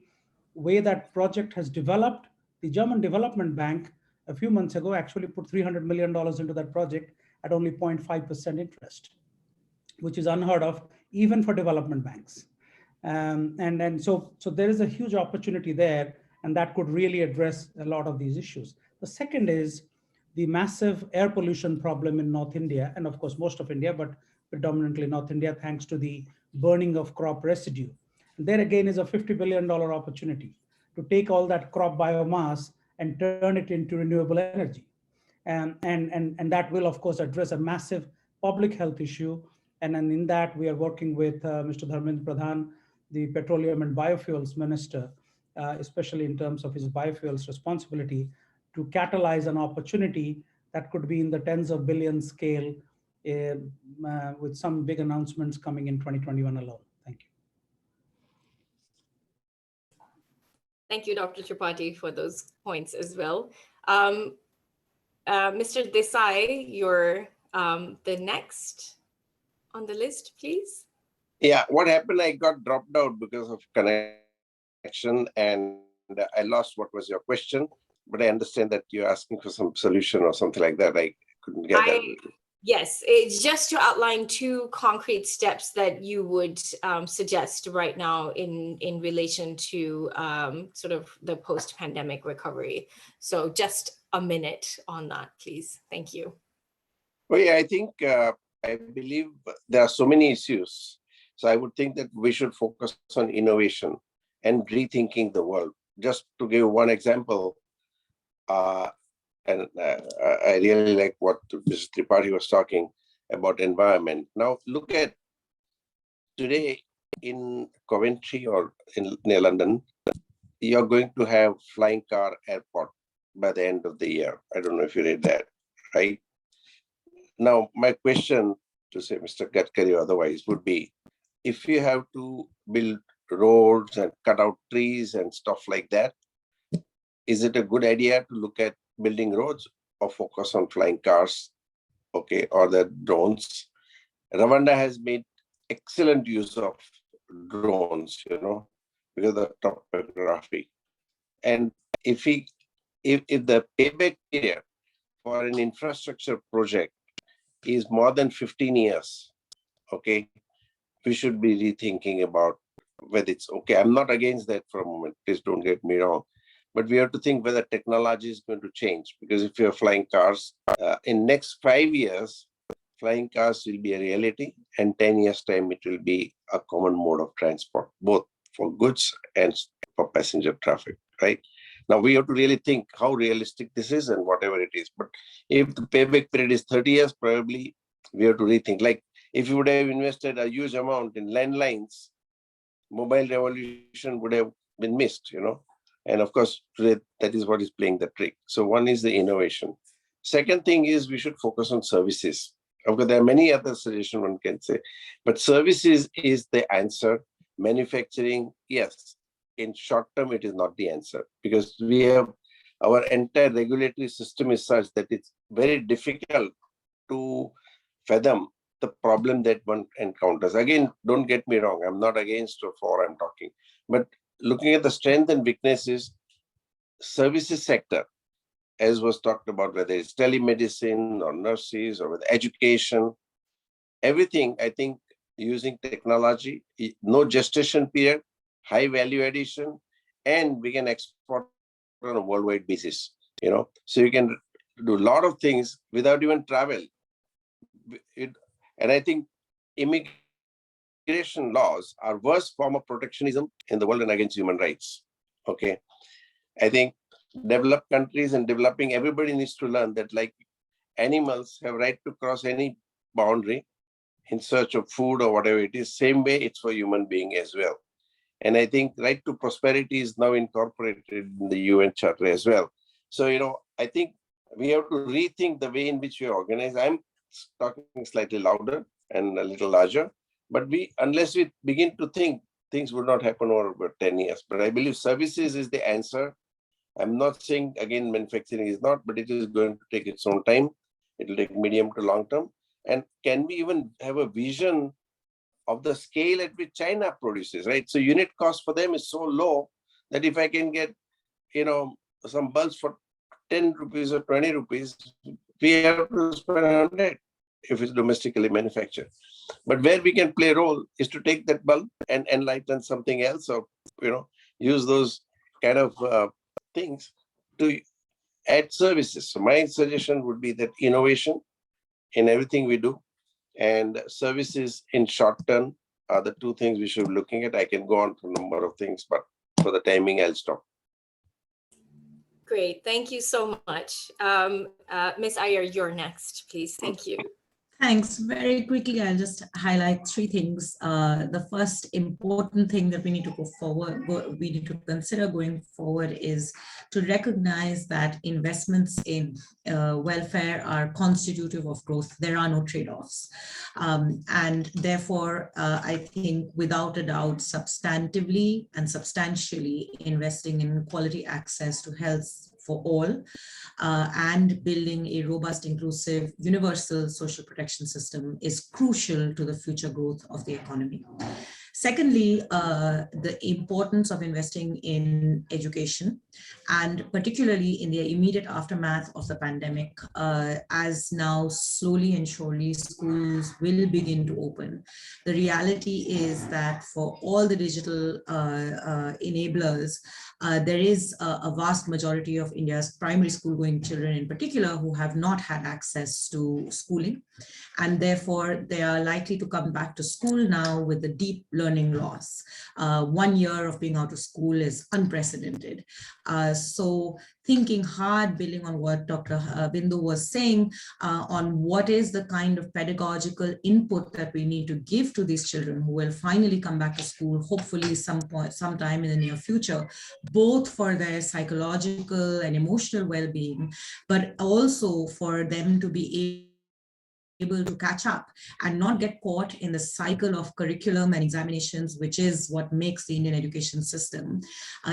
Speaker 4: way that project has developed, the German Development Bank a few months ago actually put $300 million into that project at only 0.5% interest, which is unheard of even for development banks. And so there is a huge opportunity there, and that could really address a lot of these issues. The second is the massive air pollution problem in North India, and of course most of India, but predominantly North India, thanks to the burning of crop residue. And there again is a $50 billion opportunity to take all that crop biomass and turn it into renewable energy. And that will of course address a massive public health issue. And then in that we are working with Mr. Dharmendra Pradhan, the Petroleum and Biofuels Minister, especially in terms of his biofuels responsibility, to catalyze an opportunity that could be in the tens of billions scale, with some big announcements coming in 2021 alone. Thank you.
Speaker 2: Thank you, Dr. Tripathi, for those points as well. Mr. Desai, you're the next on the list, please.
Speaker 5: Yeah, what happened, I got dropped out because of connection and I lost what was your question, but I understand that you're asking for some solution or something like that. I couldn't get that.
Speaker 2: Yes, it's just to outline 2 concrete steps that you would suggest right now in relation to sort of the post-pandemic recovery. So just a minute on that, please. Thank you.
Speaker 5: Well, yeah, I think, I believe there are so many issues. So I would think that we should focus on innovation and rethinking the world. Just to give one example, I really like what Mr. Tripathi was talking about environment. Now look at today in Coventry or near London, you're going to have flying car airport by the end of the year. I don't know if you read that, right? Now, my question to say Mr. Gadkari or otherwise would be, if you have to build roads and cut out trees and stuff like that, is it a good idea to look at building roads or focus on flying cars, okay, or the drones? Rwanda has made excellent use of drones, you know, because of the topography. And if the payback period for an infrastructure project is more than 15 years, okay, we should be rethinking about whether it's okay. I'm not against that for a moment, please don't get me wrong. But we have to think whether technology is going to change, because if you're flying cars, in next 5 years, flying cars will be a reality, and 10 years time, it will be a common mode of transport, both for goods and for passenger traffic, right? Now we have to really think how realistic this is and whatever it is. But if the payback period is 30 years, probably we have to rethink. Like if you would have invested a huge amount in landlines, mobile revolution would have been missed, you know. And of course, today, that is what is playing the trick. So one is the innovation. Second thing is we should focus on services. Of course, there are many other suggestions one can say, but services is the answer. Manufacturing, yes. In short term, it is not the answer, because we have our entire regulatory system is such that it's very difficult to fathom the problem that one encounters. Again, don't get me wrong, I'm not against or for I'm talking, but looking at the strength and weaknesses, services sector, as was talked about, whether it's telemedicine or nurses or with education, everything, I think using technology, no gestation period, high value addition, and we can export on a worldwide basis, you know. So you can do a lot of things without even travel. And I think immigration laws are worst form of protectionism in the world and against human rights. Okay. I think developed countries and developing, everybody needs to learn that like animals have right to cross any boundary in search of food or whatever it is, same way it's for human being as well. And I think right to prosperity is now incorporated in the UN Charter as well. So, I think we have to rethink the way in which we organize. I'm talking slightly louder and a little larger, but unless we begin to think, things would not happen over about 10 years. But I believe services is the answer. I'm not saying, again, manufacturing is not, but it is going to take its own time. It will take medium to long term. And can we even have a vision of the scale at which China produces, right? So unit cost for them is so low that if I can get, some bulbs for 10 rupees or 20 rupees, we have to spend 100 if it's domestically manufactured. But where we can play a role is to take that bulb and enlighten something else, or, use those kind of things to add services. So my suggestion would be that innovation in everything we do and services in short term are the two things we should be looking at. I can go on for a number of things, but for the timing, I'll stop.
Speaker 2: Great, thank you so much. Ms. Aiyar, you're next, please. Thank you.
Speaker 6: Thanks. Very quickly, I'll just highlight three things. The first important thing that we need to consider going forward is to recognize that investments in welfare are constitutive of growth. There are no trade-offs. And therefore, I think without a doubt, substantively and substantially investing in quality access to health for all, and building a robust, inclusive, universal social protection system is crucial to the future growth of the economy. Secondly, the importance of investing in education, and particularly in the immediate aftermath of the pandemic, as now slowly and surely schools will begin to open. The reality is that for all the digital enablers, there is a vast majority of India's primary school going children in particular who have not had access to schooling, and therefore they are likely to come back to school now with the deep learning loss. 1 year of being out of school is unprecedented. So thinking hard, building on what Dr. Bindu was saying, on what is the kind of pedagogical input that we need to give to these children who will finally come back to school, hopefully sometime in the near future, both for their psychological and emotional well-being, but also for them to be able to catch up and not get caught in the cycle of curriculum and examinations, which is what makes the Indian education system,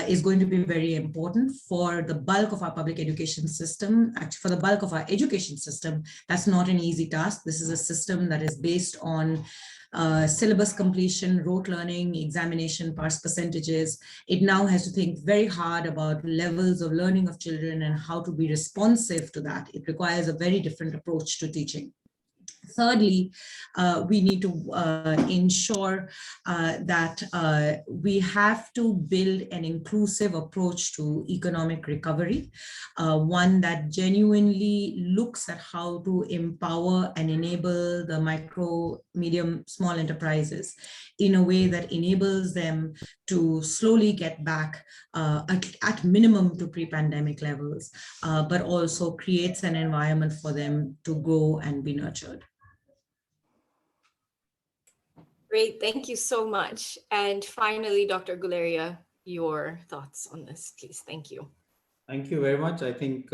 Speaker 6: is going to be very important for the bulk of our public education system. Actually, for the bulk of our education system, that's not an easy task. This is a system that is based on syllabus completion, rote learning, examination, pass percentages. It now has to think very hard about levels of learning of children and how to be responsive to that. It requires a very different approach to teaching. Thirdly, we need to ensure that we have to build an inclusive approach to economic recovery, one that genuinely looks at how to empower and enable the micro, medium, small enterprises in a way that enables them to slowly get back at minimum to pre-pandemic levels, but also creates an environment for them to grow and be nurtured.
Speaker 2: Great, thank you so much. And finally, Dr. Guleria, your thoughts on this, please. Thank you.
Speaker 7: Thank you very much. I think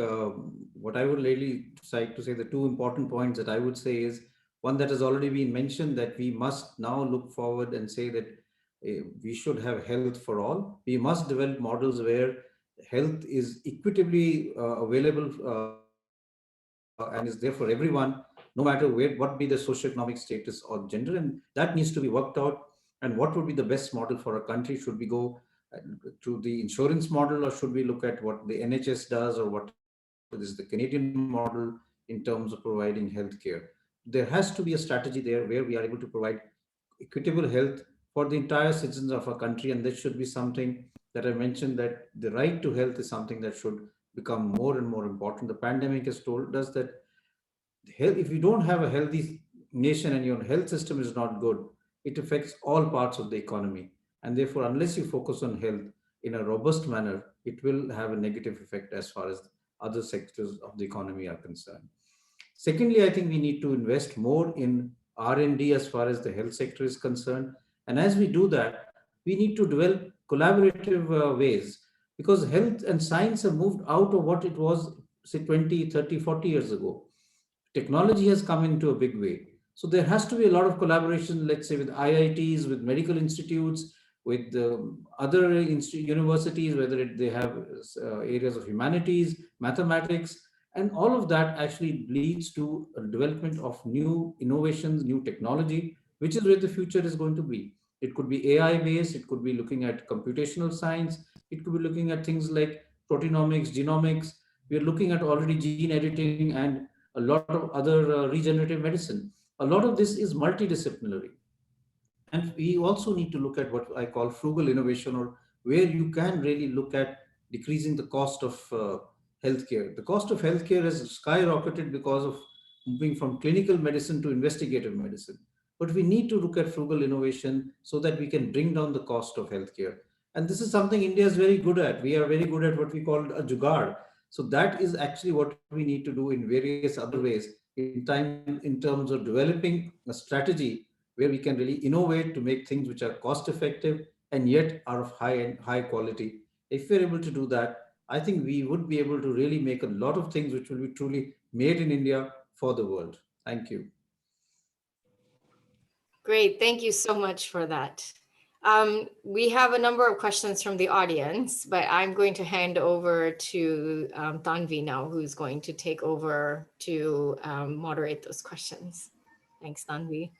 Speaker 7: what I would really like to say, the two important points that I would say is, one that has already been mentioned, that we must now look forward and say that we should have health for all. We must develop models where health is equitably available and is there for everyone, no matter what be the socioeconomic status or gender, and that needs to be worked out. And what would be the best model for a country? Should we go to the insurance model, or should we look at what the NHS does, or what is the Canadian model in terms of providing healthcare? There has to be a strategy there where we are able to provide equitable health for the entire citizens of our country, and this should be something that I mentioned, that the right to health is something that should become more and more important. The pandemic has told us that if you don't have a healthy nation and your health system is not good, it affects all parts of the economy. And therefore, unless you focus on health in a robust manner, it will have a negative effect as far as other sectors of the economy are concerned. Secondly, I think we need to invest more in R&D as far as the health sector is concerned. And as we do that, we need to develop collaborative ways, because health and science have moved out of what it was, say, 20, 30, 40 years ago. Technology has come into a big way. So there has to be a lot of collaboration, let's say, with IITs, with medical institutes, with other universities, whether they have areas of humanities, mathematics, and all of that actually leads to a development of new innovations, new technology, which is where the future is going to be. It could be AI based, it could be looking at computational science, it could be looking at things like proteomics, genomics. We are looking at already gene editing and a lot of other regenerative medicine. A lot of this is multidisciplinary. And we also need to look at what I call frugal innovation, or where you can really look at decreasing the cost of healthcare. The cost of healthcare has skyrocketed because of moving from clinical medicine to investigative medicine. But we need to look at frugal innovation so that we can bring down the cost of healthcare. And this is something India is very good at. We are very good at what we call a jugaad. So that is actually what we need to do in various other ways in terms of developing a strategy where we can really innovate to make things which are cost effective and yet are of high quality. If we're able to do that, I think we would be able to really make a lot of things which will be truly made in India for the world. Thank you.
Speaker 2: Great, thank you so much for that. We have a number of questions from the audience, but I'm going to hand over to Tanvi now, who's going to take over to moderate those questions. Thanks, Tanvi.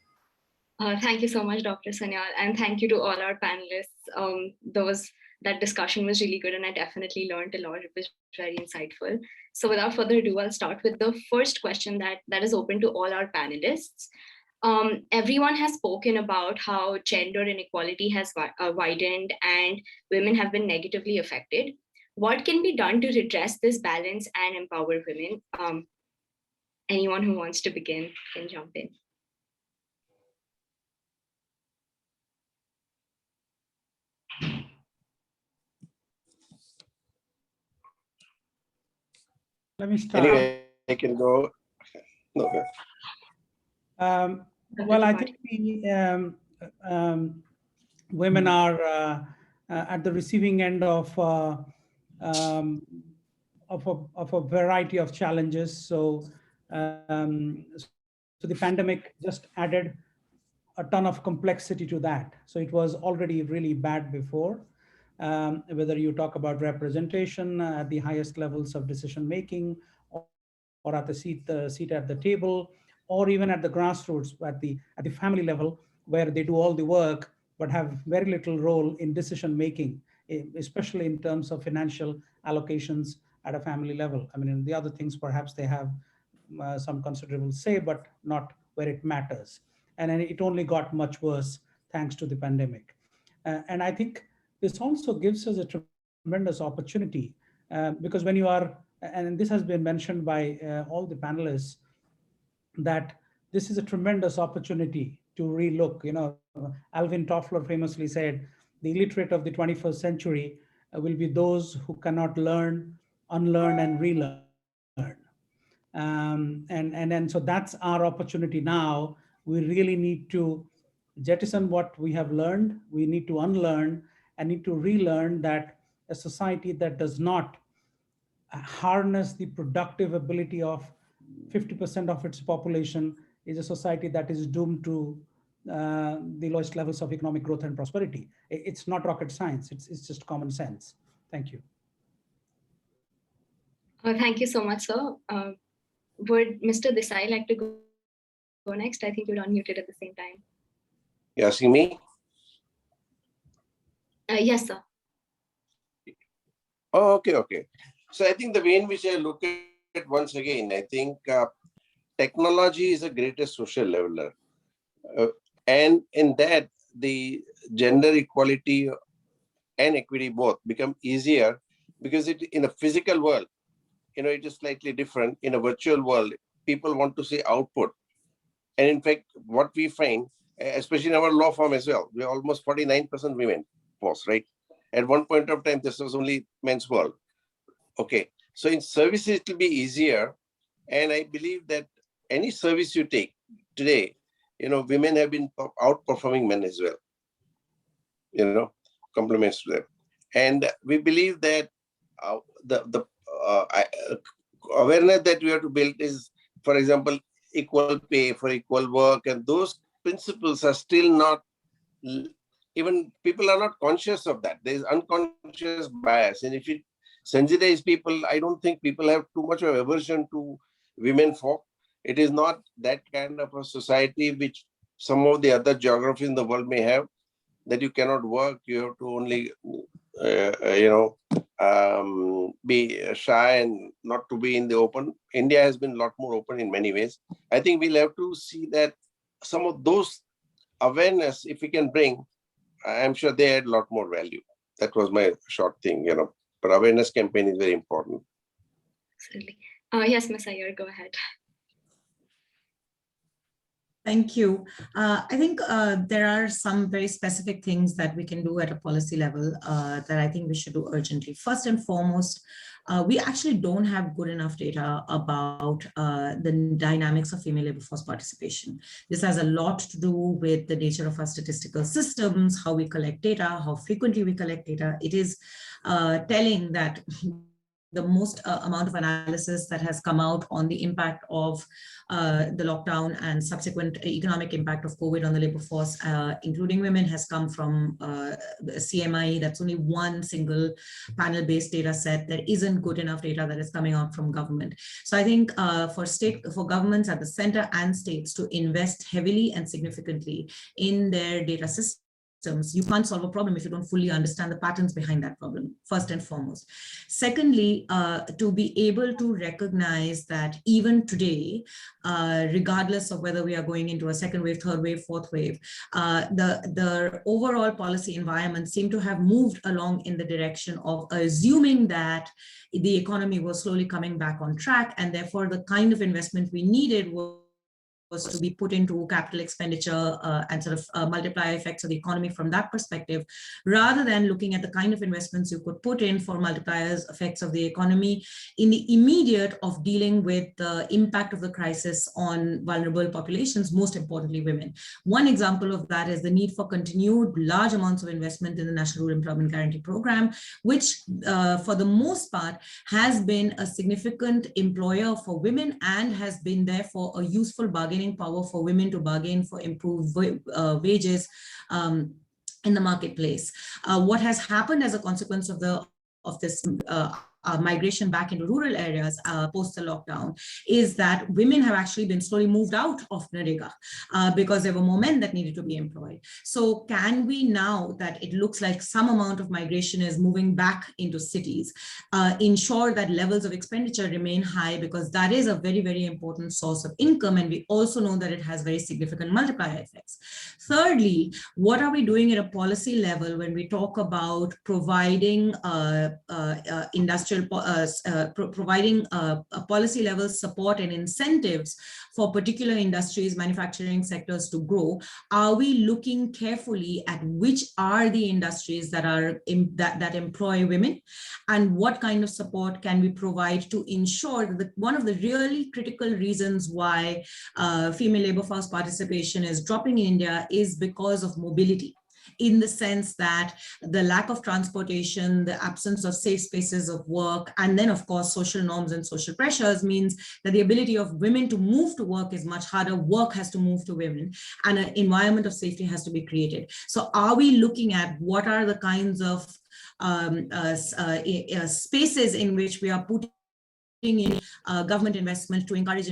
Speaker 1: Thank you so much, Dr. Sanyal, and thank you to all our panelists. That discussion was really good, and I definitely learned a lot. It was very insightful. So without further ado, I'll start with the first question that is open to all our panelists. Everyone has spoken about how gender inequality has widened and women have been negatively affected. What can be done to redress this balance and empower women? Anyone who wants to begin can jump in.
Speaker 4: Let me start.
Speaker 5: Anyway, I can go. Okay.
Speaker 4: Well, I think women are at the receiving end of a variety of challenges. So the pandemic just added a ton of complexity to that. So it was already really bad before. Whether you talk about representation at the highest levels of decision making, or at the seat at the table, or even at the grassroots, at the family level, where they do all the work but have very little role in decision making, especially in terms of financial allocations at a family level. I mean, in the other things, perhaps they have some considerable say, but not where it matters. And it only got much worse thanks to the pandemic. And I think this also gives us a tremendous opportunity because when you are, and this has been mentioned by all the panelists, that this is a tremendous opportunity to relook. You know, Alvin Toffler famously said, the illiterate of the 21st century will be those who cannot learn, unlearn, and relearn. And so that's our opportunity now. We really need to jettison what we have learned. We need to unlearn and need to relearn that a society that does not harness the productive ability of 50% of its population is a society that is doomed to the lowest levels of economic growth and prosperity. It's not rocket science. It's just common sense. Thank you.
Speaker 1: Thank you so much, sir. Would Mr. Desai like to go next? I think you're unmuted at the same time.
Speaker 5: You asking me?
Speaker 1: Yes, sir.
Speaker 5: Oh, okay. So I think the way in which I look at it once again, I think technology is the greatest social leveler. And in that, the gender equality and equity both become easier because in a physical world, you know, it is slightly different. In a virtual world, people want to see output. And in fact, what we find, especially in our law firm as well, we're almost 49% women force, right? At one point of time, this was only men's world. Okay, so in services, it will be easier. And I believe that any service you take today, women have been outperforming men as well, compliments to them. And we believe that the awareness that we have to build is, for example, equal pay for equal work, and those principles are still not, even people are not conscious of that. There is unconscious bias, and if you sensitize people, I don't think people have too much of aversion to women folk. It is not that kind of a society which some of the other geographies in the world may have, that you cannot work, you have to only be shy and not to be in the open. India has been a lot more open in many ways. I think we'll have to see that some of those awareness, if we can bring, I'm sure they add a lot more value. That was my short thing, but awareness campaign is very important.
Speaker 1: Absolutely. Yes, Ms. Aiyar, go ahead.
Speaker 6: Thank you. I think there are some very specific things that we can do at a policy level that I think we should do urgently. First and foremost, we actually don't have good enough data about the dynamics of female labor force participation. This has a lot to do with the nature of our statistical systems, how we collect data, how frequently we collect data. It is telling that the most amount of analysis that has come out on the impact of the lockdown and subsequent economic impact of COVID on the labor force, including women, has come from CMI. That's only one single panel-based data set. There isn't good enough data that is coming out from government. So I think for governments at the center and states to invest heavily and significantly in their data systems. You can't solve a problem if you don't fully understand the patterns behind that problem, first and foremost. Secondly, to be able to recognize that even today, regardless of whether we are going into a second wave, third wave, fourth wave, the overall policy environment seemed to have moved along in the direction of assuming that the economy was slowly coming back on track, and therefore the kind of investment we needed was to be put into capital expenditure and sort of multiplier effects of the economy from that perspective, rather than looking at the kind of investments you could put in for multipliers effects of the economy in the immediate of dealing with the impact of the crisis on vulnerable populations, most importantly women. One example of that is the need for continued large amounts of investment in the National Rural Employment Guarantee Program, which for the most part has been a significant employer for women and has been therefore a useful bargaining power for women to bargain for improved wages in the marketplace. What has happened as a consequence of this migration back into rural areas post the lockdown is that women have actually been slowly moved out of Narega because there were more men that needed to be employed. So can we, now that it looks like some amount of migration is moving back into cities, ensure that levels of expenditure remain high, because that is a very, very important source of income, and we also know that it has very significant multiplier effects. Thirdly, what are we doing at a policy level when we talk about providing providing a policy level support and incentives for particular industries, manufacturing sectors to grow? Are we looking carefully at which are the industries that are that employ women, and what kind of support can we provide to ensure that one of the really critical reasons why female labor force participation is dropping in India is because of mobility, in the sense that the lack of transportation, the absence of safe spaces of work, and then of course social norms and social pressures means that the ability of women to move to work is much harder. Work has to move to women, and an environment of safety has to be created. So are we looking at what are the kinds of spaces in which we are putting in government investment to encourage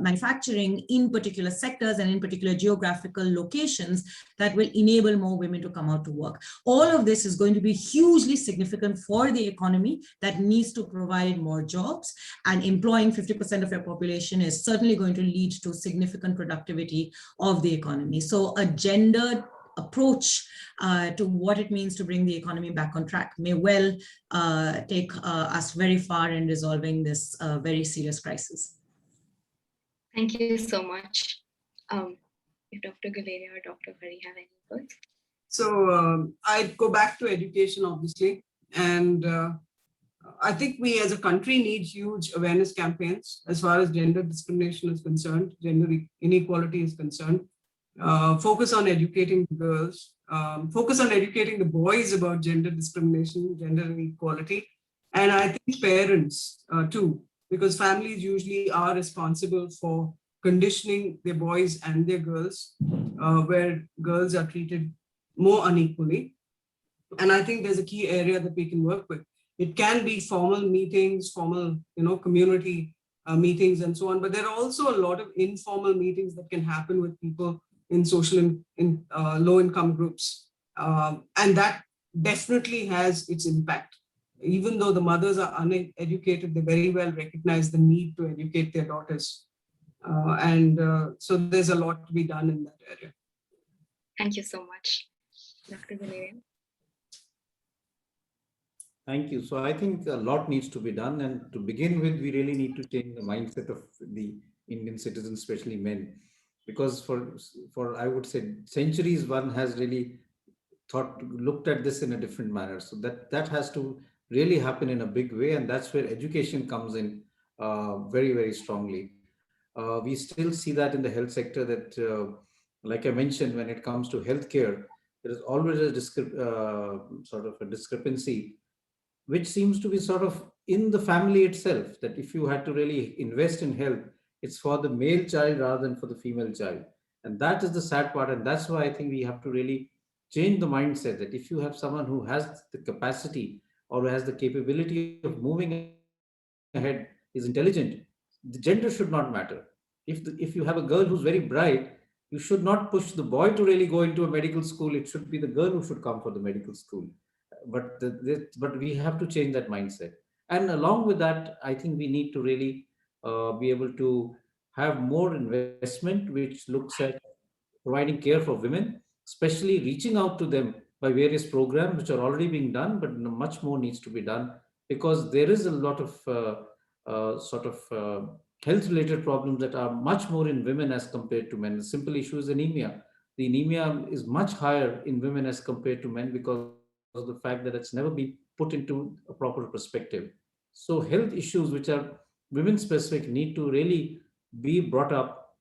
Speaker 6: manufacturing in particular sectors and in particular geographical locations that will enable more women to come out to work? All of this is going to be hugely significant for the economy that needs to provide more jobs, and employing 50% of your population is certainly going to lead to significant productivity of the economy. So a gendered approach to what it means to bring the economy back on track may well take us very far in resolving this very serious crisis.
Speaker 1: Thank you so much. If Dr. Guleria or Dr. Hari have any words.
Speaker 3: So I'd go back to education, obviously. And I think we as a country need huge awareness campaigns as far as gender discrimination is concerned, gender inequality is concerned. focus on educating girls, focus on educating the boys about gender discrimination, gender inequality, and I think parents too, because families usually are responsible for conditioning their boys and their girls, where girls are treated more unequally. And I think there's a key area that we can work with. It can be formal meetings, formal, community meetings and so on, but there are also a lot of informal meetings that can happen with people in social in low income groups. And that definitely has its impact. Even though the mothers are uneducated, they very well recognize the need to educate their daughters. So there's a lot to be done in that area.
Speaker 1: Thank you so much, Dr. Guleria.
Speaker 7: Thank you. So I think a lot needs to be done. And to begin with, we really need to change the mindset of the Indian citizens, especially men. Because for I would say centuries, one has really looked at this in a different manner. So that has to really happen in a big way. And that's where education comes in very, very strongly. We still see that in the health sector that, like I mentioned, when it comes to healthcare, there is always a sort of a discrepancy, which seems to be sort of in the family itself, that if you had to really invest in health, it's for the male child rather than for the female child. And that is the sad part. And that's why I think we have to really change the mindset that if you have someone who has the capacity or who has the capability of moving ahead, is intelligent, the gender should not matter. If you have a girl who's very bright, you should not push the boy to really go into a medical school. It should be the girl who should come for the medical school. But we have to change that mindset. And along with that, I think we need to really be able to have more investment, which looks at providing care for women, especially reaching out to them by various programs which are already being done, but much more needs to be done, because there is a lot of health-related problems that are much more in women as compared to men. The simple issue is anemia. The anemia is much higher in women as compared to men because of the fact that it's never been put into a proper perspective. So health issues which are women-specific need to really be brought up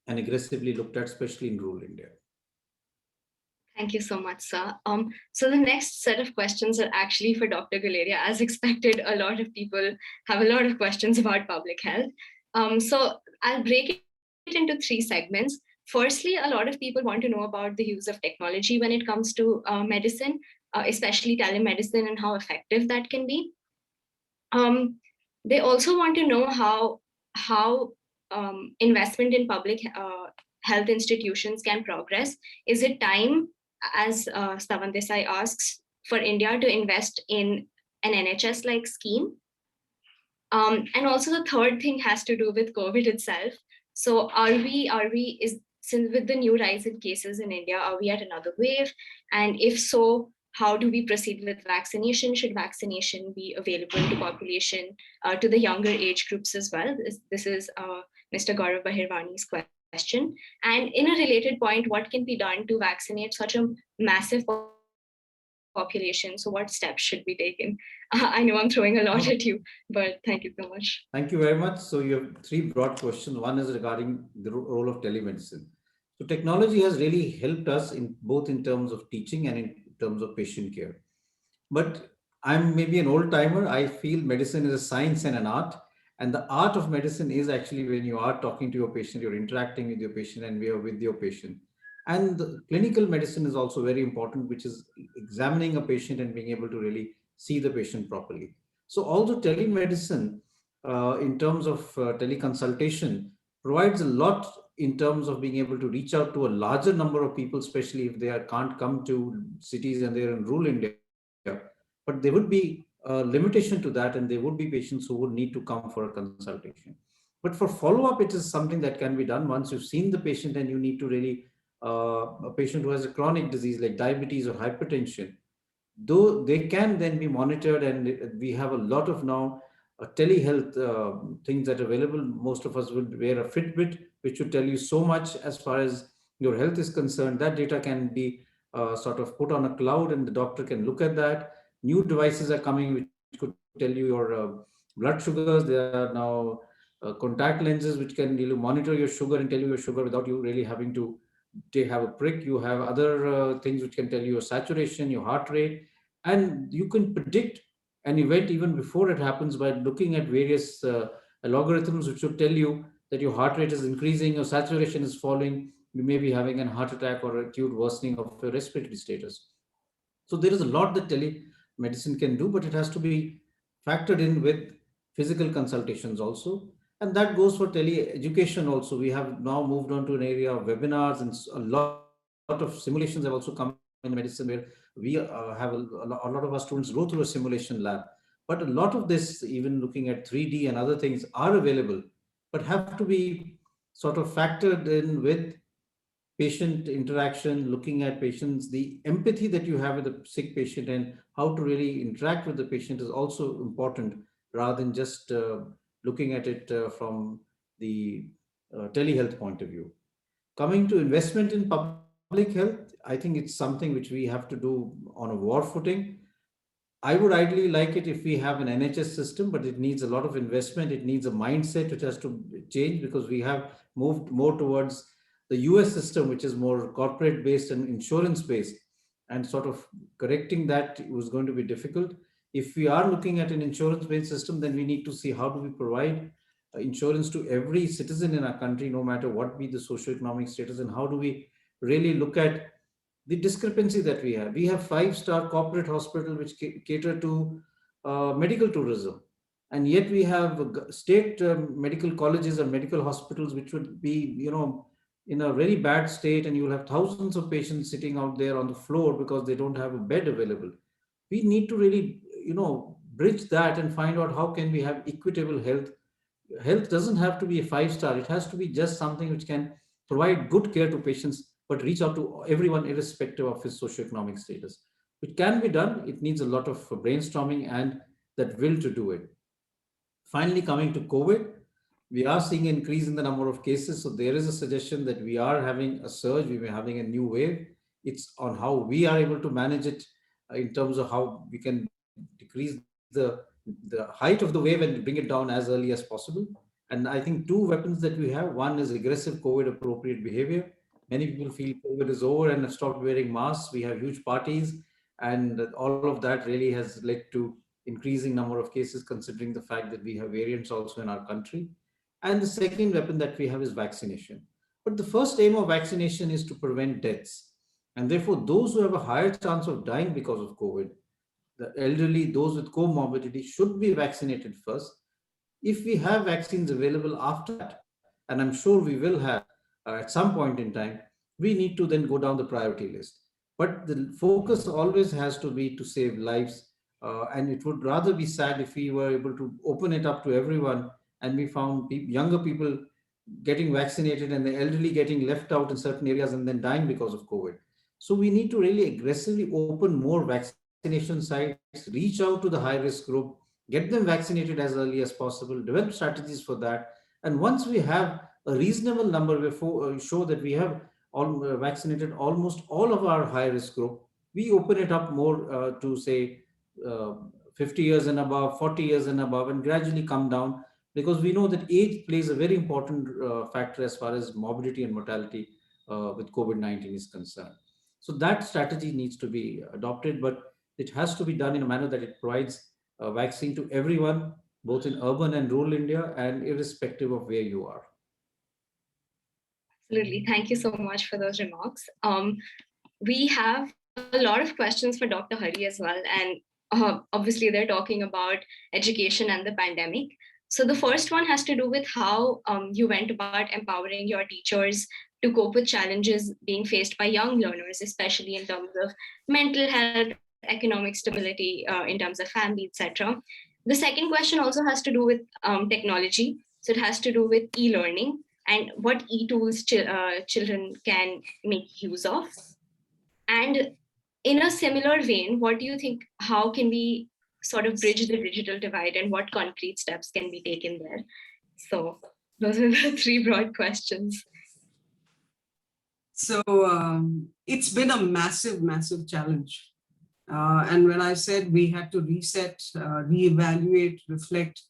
Speaker 7: and aggressively looked at, especially in rural India.
Speaker 1: Thank you so much, sir. So the next set of questions are actually for Dr. Guleria. As expected, a lot of people have a lot of questions about public health. So I'll break it into three segments. Firstly, a lot of people want to know about the use of technology when it comes to medicine, especially telemedicine, and how effective that can be. They also want to know how investment in public health institutions can progress. Is it time, as Satya Desai asks, for India to invest in an NHS-like scheme? And also the third thing has to do with COVID itself. So since with the new rise in cases in India, are we at another wave? And if so, how do we proceed with vaccination? Should vaccination be available to population, to the younger age groups as well? This is Mr. Gaurav Bahirwani's question. And in a related point, what can be done to vaccinate such a massive population? So what steps should be taken? I know I'm throwing a lot at you, but thank you so much.
Speaker 7: Thank you very much. So you have three broad questions. One is regarding the role of telemedicine. So technology has really helped us in both in terms of teaching and in terms of patient care. But I'm maybe an old timer. I feel medicine is a science and an art. And the art of medicine is actually when you are talking to your patient, you're interacting with your patient, and we are with your patient. And the clinical medicine is also very important, which is examining a patient and being able to really see the patient properly. So although telemedicine, in terms of teleconsultation, provides a lot in terms of being able to reach out to a larger number of people, especially if they can't come to cities and they're in rural India. But there would be a limitation to that, and there would be patients who would need to come for a consultation. But for follow-up, it is something that can be done once you've seen the patient and you need to really, a patient who has a chronic disease like diabetes or hypertension, though they can then be monitored, and we have a lot of now telehealth things that are available. Most of us would wear a Fitbit, which would tell you so much as far as your health is concerned. That data can be sort of put on a cloud, and the doctor can look at that. New devices are coming which could tell you your blood sugars. There are now contact lenses which can really monitor your sugar and tell you your sugar without you really having to they have a prick, you have other things which can tell you your saturation, your heart rate, and you can predict an event even before it happens by looking at various logarithms which would tell you that your heart rate is increasing, your saturation is falling, you may be having a heart attack or acute worsening of your respiratory status. So there is a lot that telemedicine can do, but it has to be factored in with physical consultations also. And that goes for tele-education also. We have now moved on to an area of webinars, and a lot of simulations have also come in medicine, where we have a lot of our students go through a simulation lab. But a lot of this, even looking at 3D and other things, are available, but have to be sort of factored in with patient interaction, looking at patients, the empathy that you have with the sick patient and how to really interact with the patient is also important, rather than just looking at it from the telehealth point of view. Coming to investment in public health, I think it's something which we have to do on a war footing. I would ideally like it if we have an NHS system, but it needs a lot of investment. It needs a mindset which has to change, because we have moved more towards the US system, which is more corporate based and insurance based, and sort of correcting that was going to be difficult. If we are looking at an insurance based system, then we need to see how do we provide insurance to every citizen in our country, no matter what be the socio-economic status, and how do we really look at the discrepancy that we have. We have 5-star corporate hospital which cater to medical tourism, and yet we have state medical colleges or medical hospitals which would be, in a very bad state, and you will have thousands of patients sitting out there on the floor because they don't have a bed available. We need to really, bridge that and find out how can we have equitable health. Health doesn't have to be a 5-star. It has to be just something which can provide good care to patients, but reach out to everyone irrespective of his socioeconomic status. It can be done. It needs a lot of brainstorming and that will to do it. Finally, coming to COVID, we are seeing an increase in the number of cases. So there is a suggestion that we are having a surge, we are having a new wave. It's on how we are able to manage it in terms of how we can decrease the height of the wave and bring it down as early as possible. And I think two weapons that we have, one is aggressive COVID appropriate behavior. Many people feel COVID is over and have stopped wearing masks. We have huge parties, and all of that really has led to increasing number of cases, considering the fact that we have variants also in our country. And the second weapon that we have is vaccination. But the first aim of vaccination is to prevent deaths. And therefore, those who have a higher chance of dying because of COVID, the elderly, those with comorbidity, should be vaccinated first. If we have vaccines available after that, and I'm sure we will have at some point in time, we need to then go down the priority list. But the focus always has to be to save lives. And it would rather be sad if we were able to open it up to everyone and we found younger people getting vaccinated and the elderly getting left out in certain areas and then dying because of COVID. So we need to really aggressively open more vaccination sites, reach out to the high risk group, get them vaccinated as early as possible, develop strategies for that. And once we have a reasonable number, we show that we have vaccinated almost all of our high risk group, we open it up more to say 50 years and above, 40 years and above, and gradually come down, because we know that age plays a very important factor as far as morbidity and mortality with COVID-19 is concerned. So that strategy needs to be adopted, but it has to be done in a manner that it provides a vaccine to everyone, both in urban and rural India, and irrespective of where you are.
Speaker 1: Absolutely. Thank you so much for those remarks. We have a lot of questions for Dr. Hari as well. And obviously they're talking about education and the pandemic. So the first one has to do with how you went about empowering your teachers to cope with challenges being faced by young learners, especially in terms of mental health, economic stability, in terms of family, etc. The second question also has to do with technology. So it has to do with e-learning and what e-tools children can make use of. And in a similar vein, what do you think, how can we sort of bridge the digital divide and what concrete steps can be taken there? So those are the three broad questions.
Speaker 3: So it's been a massive, massive challenge. And when I said we had to reset, reevaluate, reflect,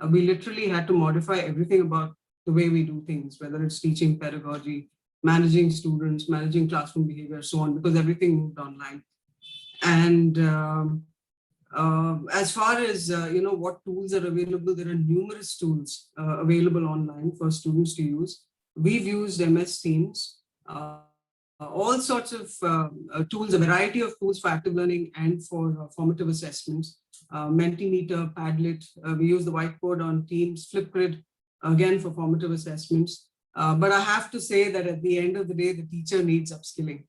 Speaker 3: we literally had to modify everything about the way we do things, whether it's teaching pedagogy, managing students, managing classroom behavior, so on, because everything moved online. And as far as what tools are available, there are numerous tools available online for students to use. We've used MS Teams, all sorts of tools, a variety of tools for active learning and for formative assessments. Mentimeter, Padlet, we use the whiteboard on Teams, Flipgrid, again for formative assessments. But I have to say that at the end of the day, the teacher needs upskilling.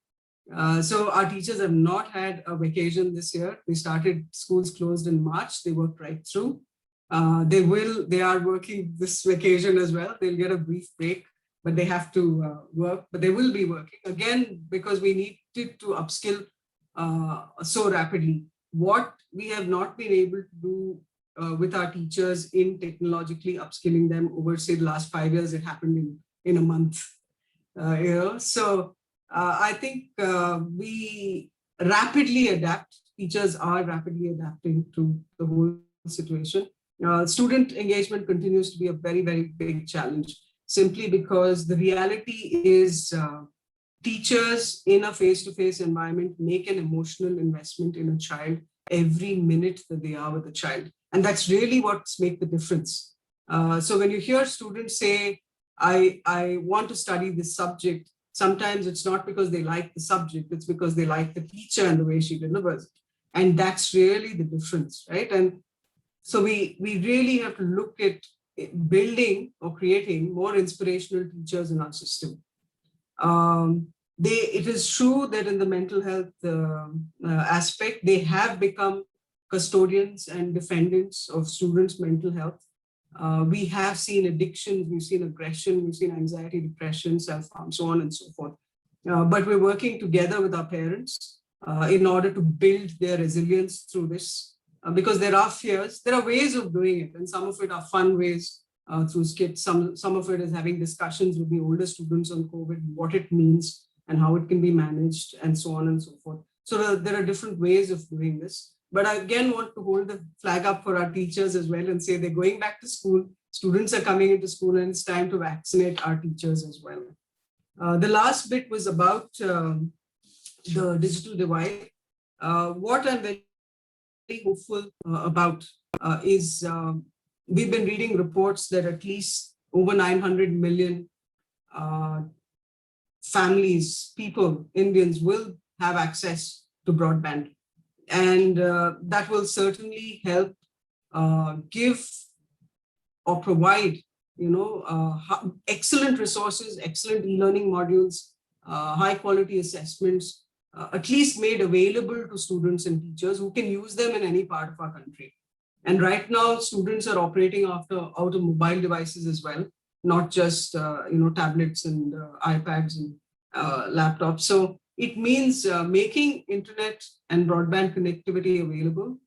Speaker 3: So our teachers have not had a vacation this year. We started, schools closed in March. They worked right through. They are working this vacation as well. They'll get a brief break, but they have to work, but they will be working again because we needed to upskill so rapidly. What we have not been able to do with our teachers in technologically upskilling them over, say, the last 5 years, it happened in a month. So I think we rapidly adapt. Teachers are rapidly adapting to the whole situation. Student engagement continues to be a very, very big challenge, simply because the reality is teachers in a face-to-face environment make an emotional investment in a child every minute that they are with a child. And that's really what's make the difference. So when you hear students say, I want to study this subject, sometimes it's not because they like the subject, it's because they like the teacher and the way she delivers it. And that's really the difference, right? And so we really have to look at building or creating more inspirational teachers in our system. It is true that in the mental health aspect, they have become custodians and defendants of students' mental health. We have seen addictions, we've seen aggression, we've seen anxiety, depression, self-harm, so on and so forth. But we're working together with our parents in order to build their resilience through this, because there are fears, there are ways of doing it, and some of it are fun ways through skits. Some of it is having discussions with the older students on COVID, what it means and how it can be managed, and so on and so forth. So there are different ways of doing this. But I again want to hold the flag up for our teachers as well and say they're going back to school, students are coming into school, and it's time to vaccinate our teachers as well. The last bit was about the digital divide. What I'm very hopeful about is we've been reading reports that at least over 900 million families, people, Indians will have access to broadband. And that will certainly help give or provide, excellent resources, excellent e-learning modules, high quality assessments, at least made available to students and teachers who can use them in any part of our country. And right now, students are operating out of mobile devices as well, not just tablets and iPads and laptops. So it means making internet and broadband connectivity available,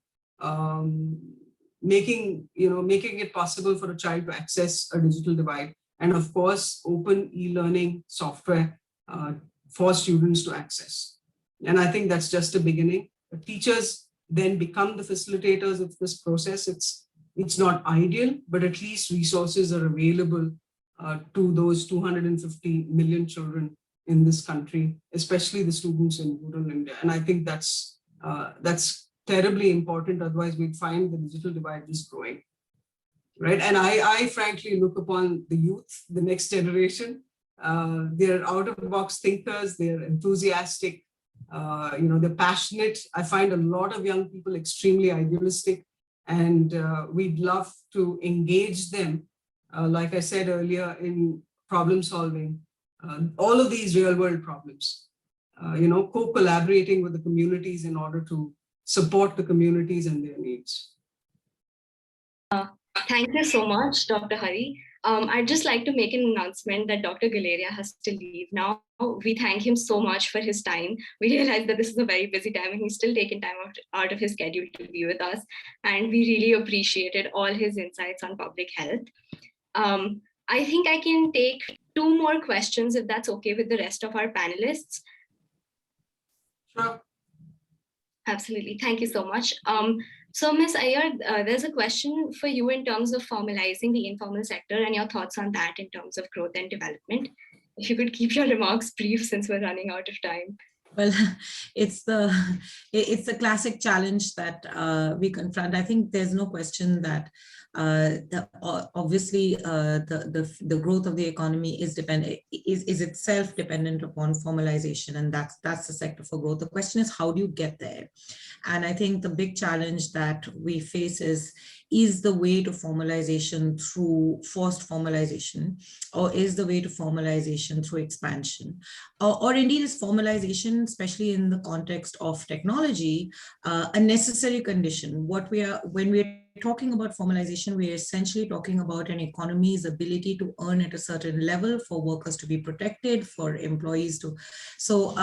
Speaker 3: making it possible for a child to access a digital divide, and of course, open e-learning software for students to access. And I think that's just a beginning. The teachers then become the facilitators of this process. It's not ideal, but at least resources are available to those 250 million children in this country, especially the students in rural India. And I think that's terribly important. Otherwise, we'd find the digital divide is growing, right? And I frankly look upon the youth, the next generation. They're out-of-the-box thinkers. They're enthusiastic. They're passionate. I find a lot of young people extremely idealistic, and we'd love to engage them, like I said earlier, in problem solving. All of these real world problems, co-collaborating with the communities in order to support the communities and their needs.
Speaker 1: Thank you so much, Dr. Hari. I'd just like to make an announcement that Dr. Guleria has to leave now. We thank him so much for his time. We realize that this is a very busy time and he's still taking time out of his schedule to be with us. And we really appreciated all his insights on public health. I think I can take 2 more questions if that's okay with the rest of our panelists.
Speaker 3: Sure.
Speaker 1: Absolutely. Thank you so much. So Ms. Aiyar, there's a question for you in terms of formalizing the informal sector and your thoughts on that in terms of growth and development. if you could keep your remarks brief since we're running out of time.
Speaker 6: Well, it's the classic challenge that we confront. I think there's no question that obviously the growth of the economy is itself dependent upon formalization, and that's the sector for growth. The question is, how do you get there? And I think the big challenge that we face is the way to formalization through forced formalization, or is the way to formalization through expansion, or indeed is formalization, especially in the context of technology, a necessary condition? When we're talking about formalization, we're essentially talking about an economy's ability to earn at a certain level, for workers to be protected, for employees to, so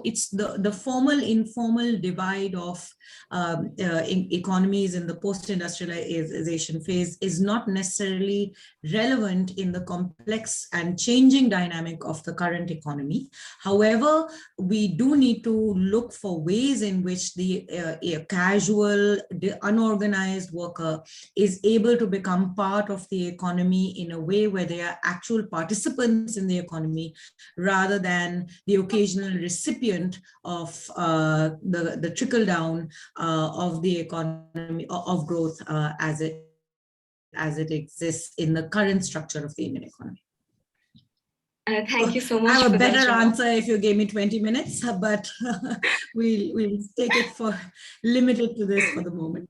Speaker 6: it's the formal informal divide of economies in the post-industrialization phase is not necessarily relevant in the complex and changing dynamic of the current economy. However, we do need to look for ways in which the casual, the unorganized worker is able to become part of the economy in a way where they are actual participants in the economy, rather than the occasional recipient of the trickle down of the economy, of growth as it exists in the current structure of the Indian economy.
Speaker 1: Thank you so much.
Speaker 6: I have a better answer if you gave me 20 minutes, but we'll take it for limited to this for the moment.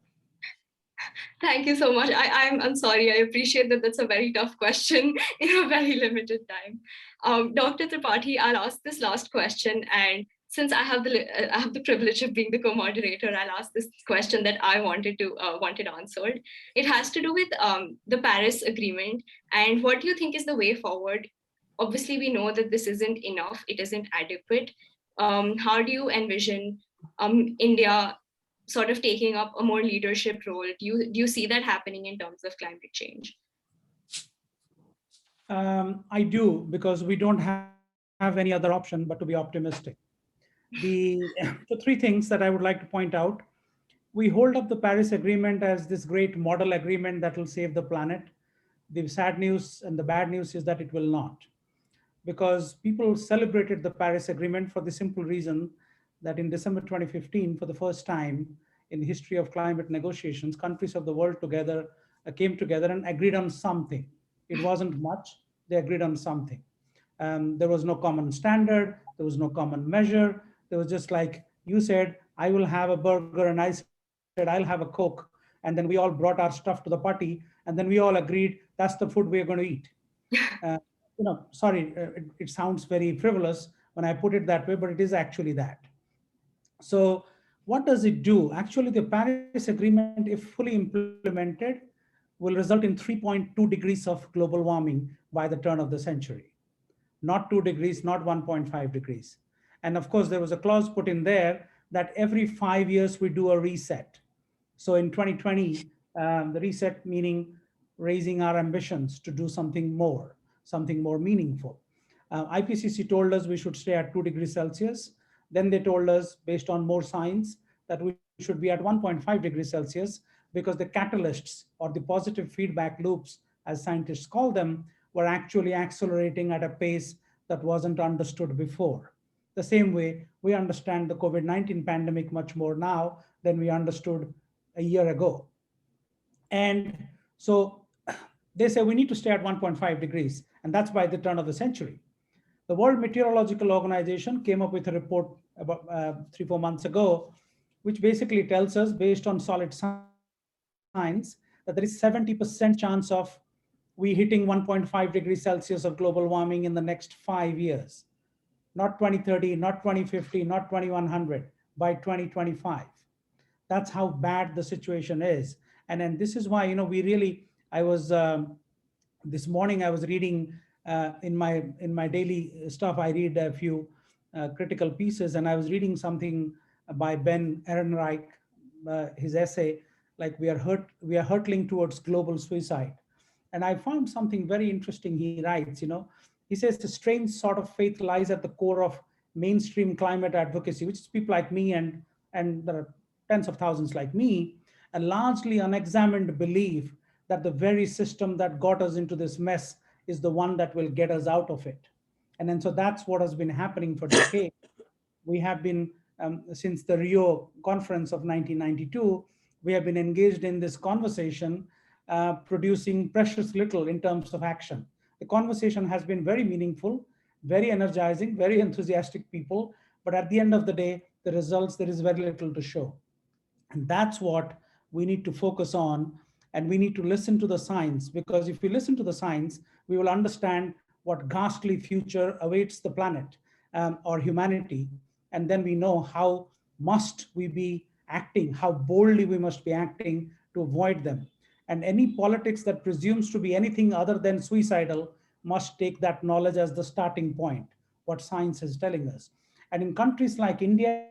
Speaker 1: Thank you so much. I'm sorry. I appreciate that that's a very tough question in a very limited time. Dr. Tripathi, I'll ask this last question, and since I have the privilege of being the co-moderator, I'll ask this question that I wanted answered. It has to do with the Paris Agreement, and what do you think is the way forward? Obviously, we know that this isn't enough; it isn't adequate. How do you envision India sort of taking up a more leadership role? Do you see that happening in terms of climate change?
Speaker 4: I do, because we don't have any other option but to be optimistic. The three things that I would like to point out: we hold up the Paris Agreement as this great model agreement that will save the planet. The sad news and the bad news is that it will not, because people celebrated the Paris Agreement for the simple reason that in December 2015, for the first time in the history of climate negotiations, countries of the world came together and agreed on something. It wasn't much, they agreed on something. There was no common standard, there was no common measure. There was just like, you said, I will have a burger, and I said, I'll have a Coke. And then we all brought our stuff to the party, and then we all agreed that's the food we're going to eat. Sorry, it sounds very frivolous when I put it that way, but it is actually that. So what does it do? Actually, the Paris Agreement, if fully implemented, will result in 3.2 degrees of global warming by the turn of the century. Not 2 degrees, not 1.5 degrees. And of course, there was a clause put in there that every 5 years we do a reset. So in 2020, the reset meaning raising our ambitions to do something more meaningful. IPCC told us we should stay at 2 degrees Celsius. Then they told us, based on more science, that we should be at 1.5 degrees Celsius, because the catalysts, or the positive feedback loops, as scientists call them, were actually accelerating at a pace that wasn't understood before. The same way we understand the COVID-19 pandemic much more now than we understood a year ago. And so they say we need to stay at 1.5 degrees, and that's by the turn of the century. The World Meteorological Organization came up with a report about 3-4 months ago, which basically tells us, based on solid science, that there is 70% chance of we hitting 1.5 degrees Celsius of global warming in the next 5 years. Not 2030, not 2050, not 2100, by 2025. That's how bad the situation is. And then this is why, this morning I was reading in my daily stuff, I read a few critical pieces, and I was reading something by Ben Ehrenreich, his essay, like we are hurtling towards global suicide. And I found something very interesting. He writes, he says the strange sort of faith lies at the core of mainstream climate advocacy, which is people like me, and there are tens of thousands like me, a largely unexamined belief that the very system that got us into this mess is the one that will get us out of it. And then so that's what has been happening for decades. We have been, since the Rio conference of 1992, we have been engaged in this conversation, producing precious little in terms of action. The conversation has been very meaningful, very energizing, very enthusiastic people, but at the end of the day, the results, there is very little to show. And that's what we need to focus on. And we need to listen to the science, because if we listen to the science, we will understand what ghastly future awaits the planet or humanity. And then we know how must we be acting, how boldly we must be acting to avoid them. And any politics that presumes to be anything other than suicidal must take that knowledge as the starting point, what science is telling us. And in countries like India,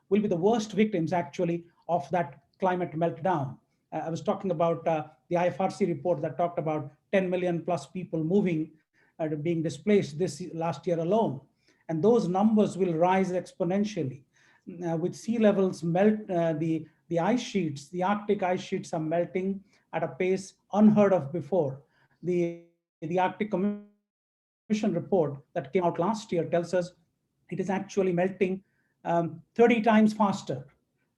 Speaker 4: will be the worst victims actually of that climate meltdown. I was talking about the IFRC report that talked about 10 million plus people moving, being displaced this last year alone. And those numbers will rise exponentially. With sea levels melt, the ice sheets, the Arctic ice sheets are melting at a pace unheard of before. The Arctic Commission report that came out last year tells us it is actually melting 30 times faster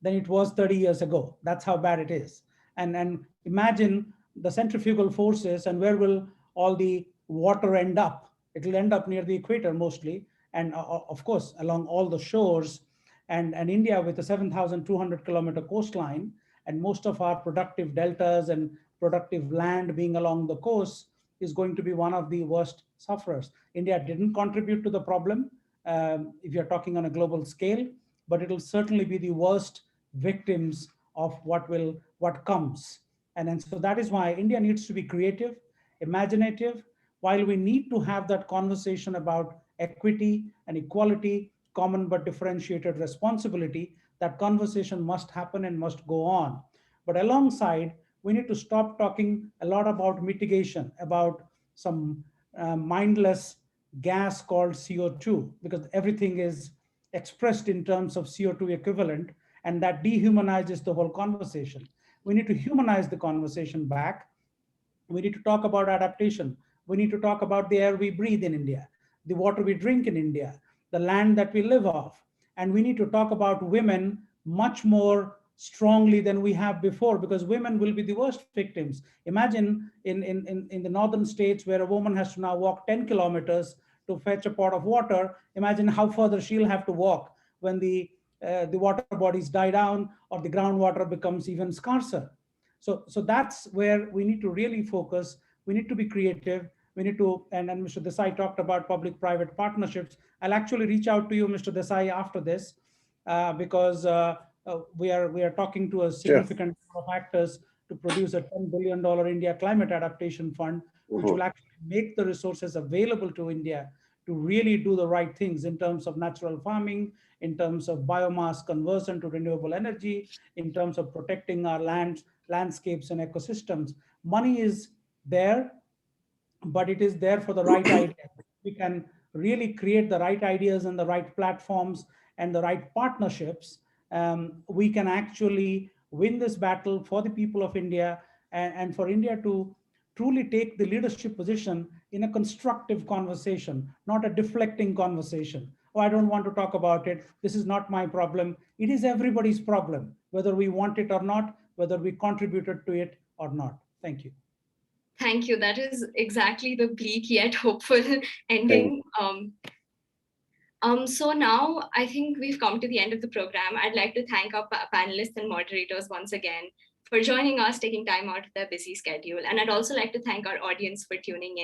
Speaker 4: than it was 30 years ago. That's how bad it is. And imagine the centrifugal forces and where will all the water end up? It will end up near the equator mostly, and of course along all the shores. And India, with a 7,200 kilometer coastline and most of our productive deltas and productive land being along the coast, is going to be one of the worst sufferers. India didn't contribute to the problem if you're talking on a global scale, but it'll certainly be the worst victims of what comes. And so that is why India needs to be creative, imaginative, while we need to have that conversation about equity and equality, common but differentiated responsibility. That conversation must happen and must go on. But alongside, we need to stop talking a lot about mitigation, about some mindless gas called CO2, because everything is expressed in terms of CO2 equivalent, and that dehumanizes the whole conversation. We need to humanize the conversation back. We need to talk about adaptation. We need to talk about the air we breathe in India, the water we drink in India, the land that we live off. And we need to talk about women much more strongly than we have before, because women will be the worst victims. Imagine in the northern states where a woman has to now walk 10 kilometers to fetch a pot of water. Imagine how further she'll have to walk when the water bodies die down or the groundwater becomes even scarcer. So that's where we need to really focus. We need to be creative. We need to, and Mr. Desai talked about public-private partnerships. I'll actually reach out to you, Mr. Desai, after this, because we are talking to a significant number of actors to produce a $10 billion India Climate Adaptation Fund, which will actually make the resources available to India to really do the right things in terms of natural farming, in terms of biomass conversion to renewable energy, in terms of protecting our landscapes and ecosystems. Money is there, but it is there for the right ideas. We can really create the right ideas and the right platforms and the right partnerships. We can actually win this battle for the people of India, and for India to truly take the leadership position in a constructive conversation, not a deflecting conversation. Oh, I don't want to talk about it. This is not my problem. It is everybody's problem, whether we want it or not, whether we contributed to it or not. Thank you.
Speaker 1: Thank you. That is exactly the bleak yet hopeful ending. So now I think we've come to the end of the program. I'd like to thank our panelists and moderators once again for joining us, taking time out of their busy schedule. And I'd also like to thank our audience for tuning in.